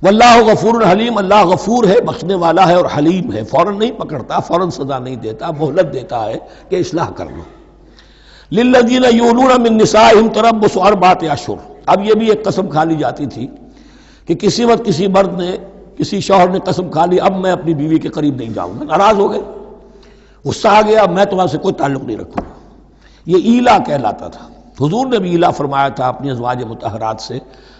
واللہ غفور حلیم، اللہ غفور ہے، بخشنے والا ہے اور حلیم ہے، فوراً نہیں پکڑتا، فوراً سزا نہیں دیتا، مہلت دیتا ہے کہ اصلاح کر لو۔ للذین یولون من نسائہم تربص اربعۃ اشہر، اب یہ بھی ایک قسم کھا لی جاتی تھی کہ کسی وقت کسی مرد نے، کسی شوہر نے قسم کھا لی اب میں اپنی بیوی کے قریب نہیں جاؤں گا، ناراض ہو گئے، غصہ آ گیا، میں تمہارے سے کوئی تعلق نہیں رکھوں گا، یہ ایلا کہلاتا تھا۔ حضور نے بھی ایلا فرمایا تھا اپنی ازواج مطہرات سے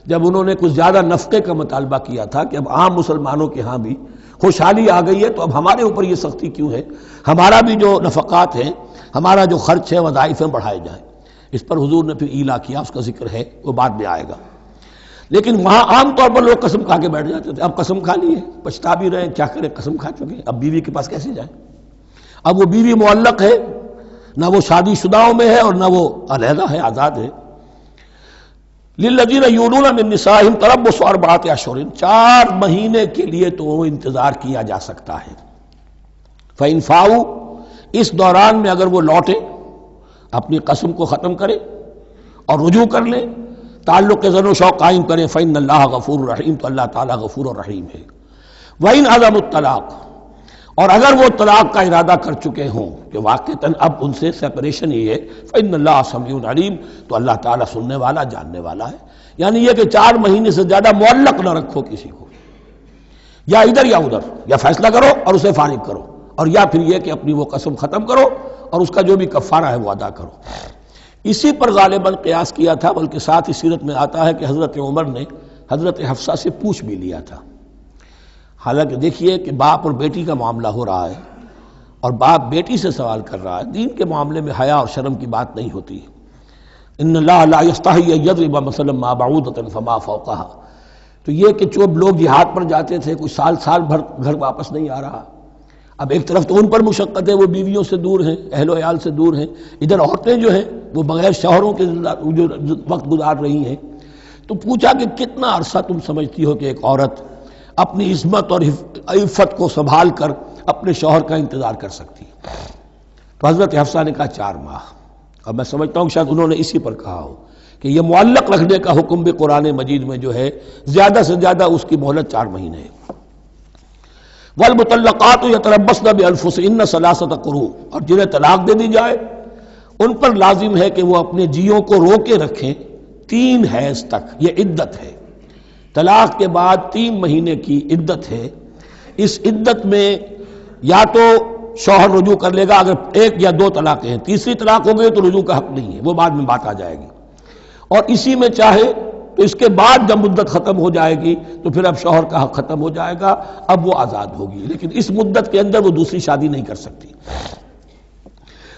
جب انہوں نے کچھ زیادہ نفقے کا مطالبہ کیا تھا کہ اب عام مسلمانوں کے ہاں بھی خوشحالی آ گئی ہے تو اب ہمارے اوپر یہ سختی کیوں ہے، ہمارا بھی جو نفقات ہیں، ہمارا جو خرچ ہے، وظائف ہیں، بڑھائے جائیں۔ اس پر حضور نے پھر ایلا کیا، اس کا ذکر ہے، وہ بعد میں آئے گا۔ لیکن وہاں عام طور پر لوگ قسم کھا کے بیٹھ جاتے تھے، اب قسم کھا لی ہے، پچھتا بھی رہے، کیا کریں، قسم کھا چکے، اب بیوی کے پاس کیسے جائیں؟ اب وہ بیوی معلق ہے، نہ وہ شادی شداؤں میں ہے اور نہ وہ علیحدہ ہے، آزاد ہے۔ للذین یولون من نسائہم تربص اربعۃ اشہر، 4 مہینے کے لیے تو وہ انتظار کیا جا سکتا ہے۔ فإن فاؤوا، اس دوران میں اگر وہ لوٹے، اپنی قسم کو ختم کرے اور رجوع کر لیں، تعلق زن و شوق قائم کریں، فإن اللہ غفور رحیم، تو اللہ تعالیٰ غفور اور رحیم ہے۔ وإن عزموا الطلاق، اور اگر وہ طلاق کا ارادہ کر چکے ہوں کہ واقعتاً اب ان سے سیپریشن ہی ہے، فإن اللہ سمیع علیم، تو اللہ تعالیٰ سننے والا، جاننے والا ہے۔ یعنی یہ کہ 4 مہینے سے زیادہ معلق نہ رکھو کسی کو، یا ادھر یا ادھر، یا فیصلہ کرو اور اسے فارغ کرو، اور یا پھر یہ کہ اپنی وہ قسم ختم کرو اور اس کا جو بھی کفارہ ہے وہ ادا کرو۔ اسی پر غالباً قیاس کیا تھا، بلکہ ساتھ ہی سیرت میں آتا ہے کہ حضرت عمر نے حضرت حفصہ سے پوچھ بھی لیا تھا۔ حالانکہ دیکھیے کہ باپ اور بیٹی کا معاملہ ہو رہا ہے اور باپ بیٹی سے سوال کر رہا ہے، دین کے معاملے میں حیا اور شرم کی بات نہیں ہوتی۔ ان اللہ لا یستحی ان یضرب مثلا ما بعوضۃ فما فوقها، تو یہ کہ جو لوگ جہاد پر جاتے تھے کوئی سال بھر گھر واپس نہیں آ رہا، اب ایک طرف تو ان پر مشقت ہے، وہ بیویوں سے دور ہیں، اہل و عیال سے دور ہیں، ادھر عورتیں جو ہیں وہ بغیر شوہروں کے جو وقت گزار رہی ہیں۔ تو پوچھا کہ کتنا عرصہ تم سمجھتی ہو کہ ایک عورت اپنی عصمت اور عفت کو سنبھال کر اپنے شوہر کا انتظار کر سکتی ہے؟ تو حضرت حفصہ نے کہا 4 ماہ۔ اور میں سمجھتا ہوں شاید انہوں نے اسی پر کہا ہو کہ یہ معلق رکھنے کا حکم بھی قرآن مجید میں جو ہے زیادہ سے زیادہ اس کی مہلت 4 مہینے ہے۔ والمطلقات یتربصن بانفسهن 3 قروء، اور جنہیں طلاق دے دی جائے ان پر لازم ہے کہ وہ اپنے جیوں کو روکے رکھیں 3 حیض تک، یہ عدت ہے۔ طلاق کے بعد 3 مہینے کی عدت ہے۔ اس عدت میں یا تو شوہر رجوع کر لے گا اگر 1 یا 2 طلاقیں ہیں، تیسری طلاق ہو گئی تو رجوع کا حق نہیں ہے، وہ بعد میں بات آ جائے گی، اور اسی میں چاہے تو اس کے بعد جب مدت ختم ہو جائے گی تو پھر اب شوہر کا حق ختم ہو جائے گا، اب وہ آزاد ہوگی، لیکن اس مدت کے اندر وہ دوسری شادی نہیں کر سکتی۔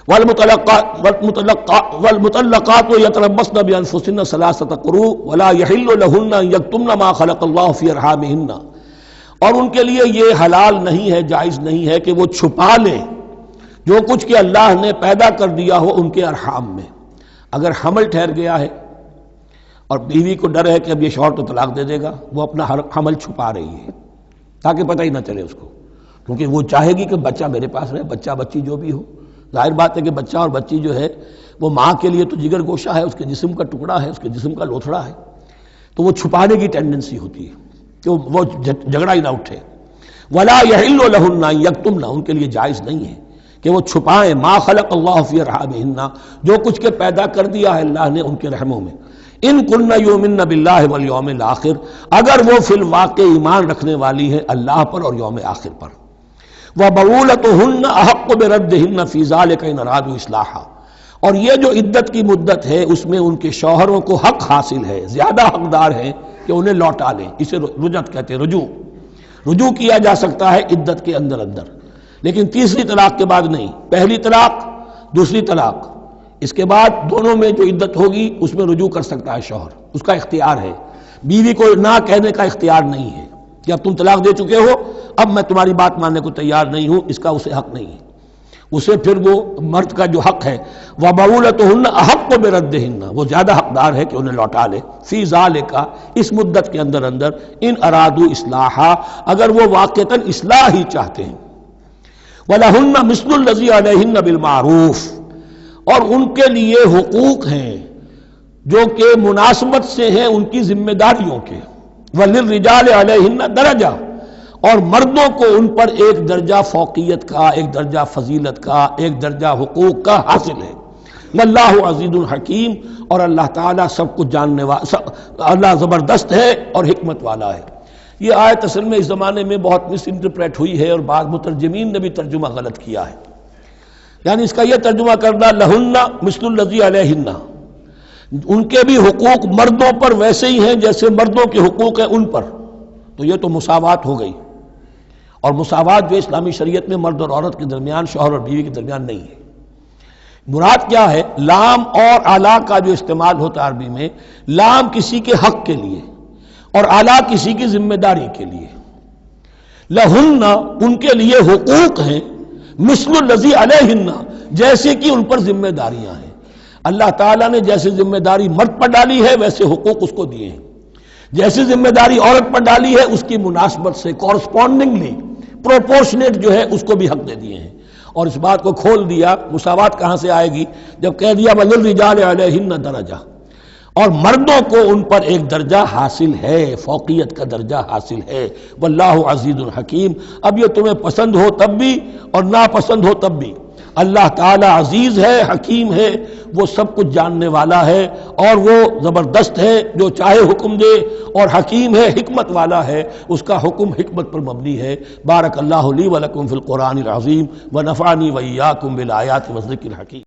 والمطلقات یتربصن بانفسهن 3 قروء ولا يحل لهن ان يكتمن ما خلق الله في ارحامهن، اور ان کے لیے یہ حلال نہیں ہے، جائز نہیں ہے کہ وہ چھپا لیں جو کچھ کہ اللہ نے پیدا کر دیا ہو ان کے ارحام میں۔ اگر حمل ٹھہر گیا ہے اور بیوی کو ڈر ہے کہ اب یہ شوہر تو طلاق دے دے گا، وہ اپنا حمل چھپا رہی ہے تاکہ پتہ ہی نہ چلے اس کو، کیونکہ وہ چاہے گی کہ بچہ میرے پاس رہے، بچہ بچی جو بھی ہو۔ ظاہر بات ہے کہ بچہ اور بچی جو ہے وہ ماں کے لیے تو جگر گوشہ ہے، اس کے جسم کا ٹکڑا ہے، اس کے جسم کا لوتھڑا ہے، تو وہ چھپانے کی ٹینڈنسی ہوتی ہے کہ وہ جھگڑا ہی نہ اٹھے۔ ولا يحل لهن ان يكتمن، ان کے لیے جائز نہیں ہے کہ وہ چھپائیں ما خلق اللہ فی ارحامہن، جو کچھ کے پیدا کر دیا ہے اللہ نے ان کے رحموں میں۔ ان کن یؤمن باللہ والیوم الاخر، اگر وہ فی الواقع ایمان رکھنے والی ہے اللہ پر اور یوم آخر پر۔ وبعولتهن احق بردهن فی ذلک ان ارادوا اصلاحا، اور یہ جو عدت کی مدت ہے اس میں ان کے شوہروں کو حق حاصل ہے، زیادہ حقدار ہیں کہ انہیں لوٹا لیں، اسے رجعت کہتے ہیں، رجوع کیا جا سکتا ہے عدت کے اندر لیکن تیسری طلاق کے بعد نہیں۔ پہلی طلاق، دوسری طلاق، اس کے بعد دونوں میں جو عدت ہوگی اس میں رجوع کر سکتا ہے شوہر، اس کا اختیار ہے، بیوی کو نہ کہنے کا اختیار نہیں ہے کہ اب تم طلاق دے چکے ہو، اب میں تمہاری بات ماننے کو تیار نہیں ہوں، اس کا اسے حق نہیں ہے۔ اسے پھر وہ مرد کا جو حق ہے وَبَعُولَتُهُنَّ أَحَقُّ بِرَدِّهِنَّ، وہ زیادہ حقدار ہے کہ انہیں لوٹا لے، فی ذَلِکَ، اس مدت کے اندر ان ارادوا اصلاحا، اگر وہ واقعتاً اصلاح ہی چاہتے ہیں۔ وَلَهُنَّ مِثْلُ الَّذِي عَلَيْهِنَّ بِالْمَعْرُوفِ، اور ان کے لیے حقوق ہیں جو کہ مناسبت سے ہیں ان کی ذمہ داریوں کے۔ وَلِلرِّجَالِ عَلَيْهِنَّ دَرَجَةٌ، اور مردوں کو ان پر ایک درجہ فوقیت کا، ایک درجہ فضیلت کا، ایک درجہ حقوق کا حاصل ہے۔ واللہ عزیز الحکیم، اور اللہ تعالیٰ سب کچھ جاننے والا، اللہ زبردست ہے اور حکمت والا ہے۔ یہ آیت اصل میں اس زمانے میں بہت مس انٹرپریٹ ہوئی ہے اور بعض مترجمین نے بھی ترجمہ غلط کیا ہے، یعنی اس کا یہ ترجمہ کرنا لہن مثل الذی علیہن، ان کے بھی حقوق مردوں پر ویسے ہی ہیں جیسے مردوں کے حقوق ہیں ان پر، تو یہ تو مساوات ہو گئی، اور مساوات جو اسلامی شریعت میں مرد اور عورت کے درمیان، شوہر اور بیوی کے درمیان نہیں ہے۔ مراد کیا ہے؟ لام اور اعلیٰ کا جو استعمال ہوتا ہے عربی میں، لام کسی کے حق کے لیے اور اعلیٰ کسی کی ذمہ داری کے لیے۔ لہن، ان کے لیے حقوق ہیں، مثل الذی علیہن، جیسے کہ ان پر ذمہ داریاں ہیں۔ اللہ تعالیٰ نے جیسے ذمہ داری مرد پر ڈالی ہے ویسے حقوق اس کو دیے ہیں، جیسی ذمہ داری عورت پر ڈالی ہے اس کی مناسبت سے کورسپونڈنگلی پروپورشنیٹ جو ہے اس کو بھی حق دے دیے ہیں۔ اور اس بات کو کھول دیا، مساوات کہاں سے آئے گی؟ جب کہہ دیا وَلِلرِّجَالِ عَلَيْهِنَّ دَرَجَةٌ، اور مردوں کو ان پر ایک درجہ حاصل ہے، فوقیت کا درجہ حاصل ہے۔ واللہ عزیز الحکیم، اب یہ تمہیں پسند ہو تب بھی اور ناپسند ہو تب بھی، اللہ تعالی عزیز ہے، حکیم ہے، وہ سب کچھ جاننے والا ہے، اور وہ زبردست ہے جو چاہے حکم دے، اور حکیم ہے، حکمت والا ہے، اس کا حکم حکمت پر مبنی ہے۔ بارک اللہ لی ولکم فی القرآن العظیم ونفعنی وإیاکم بالآیات والذکر الحکیم۔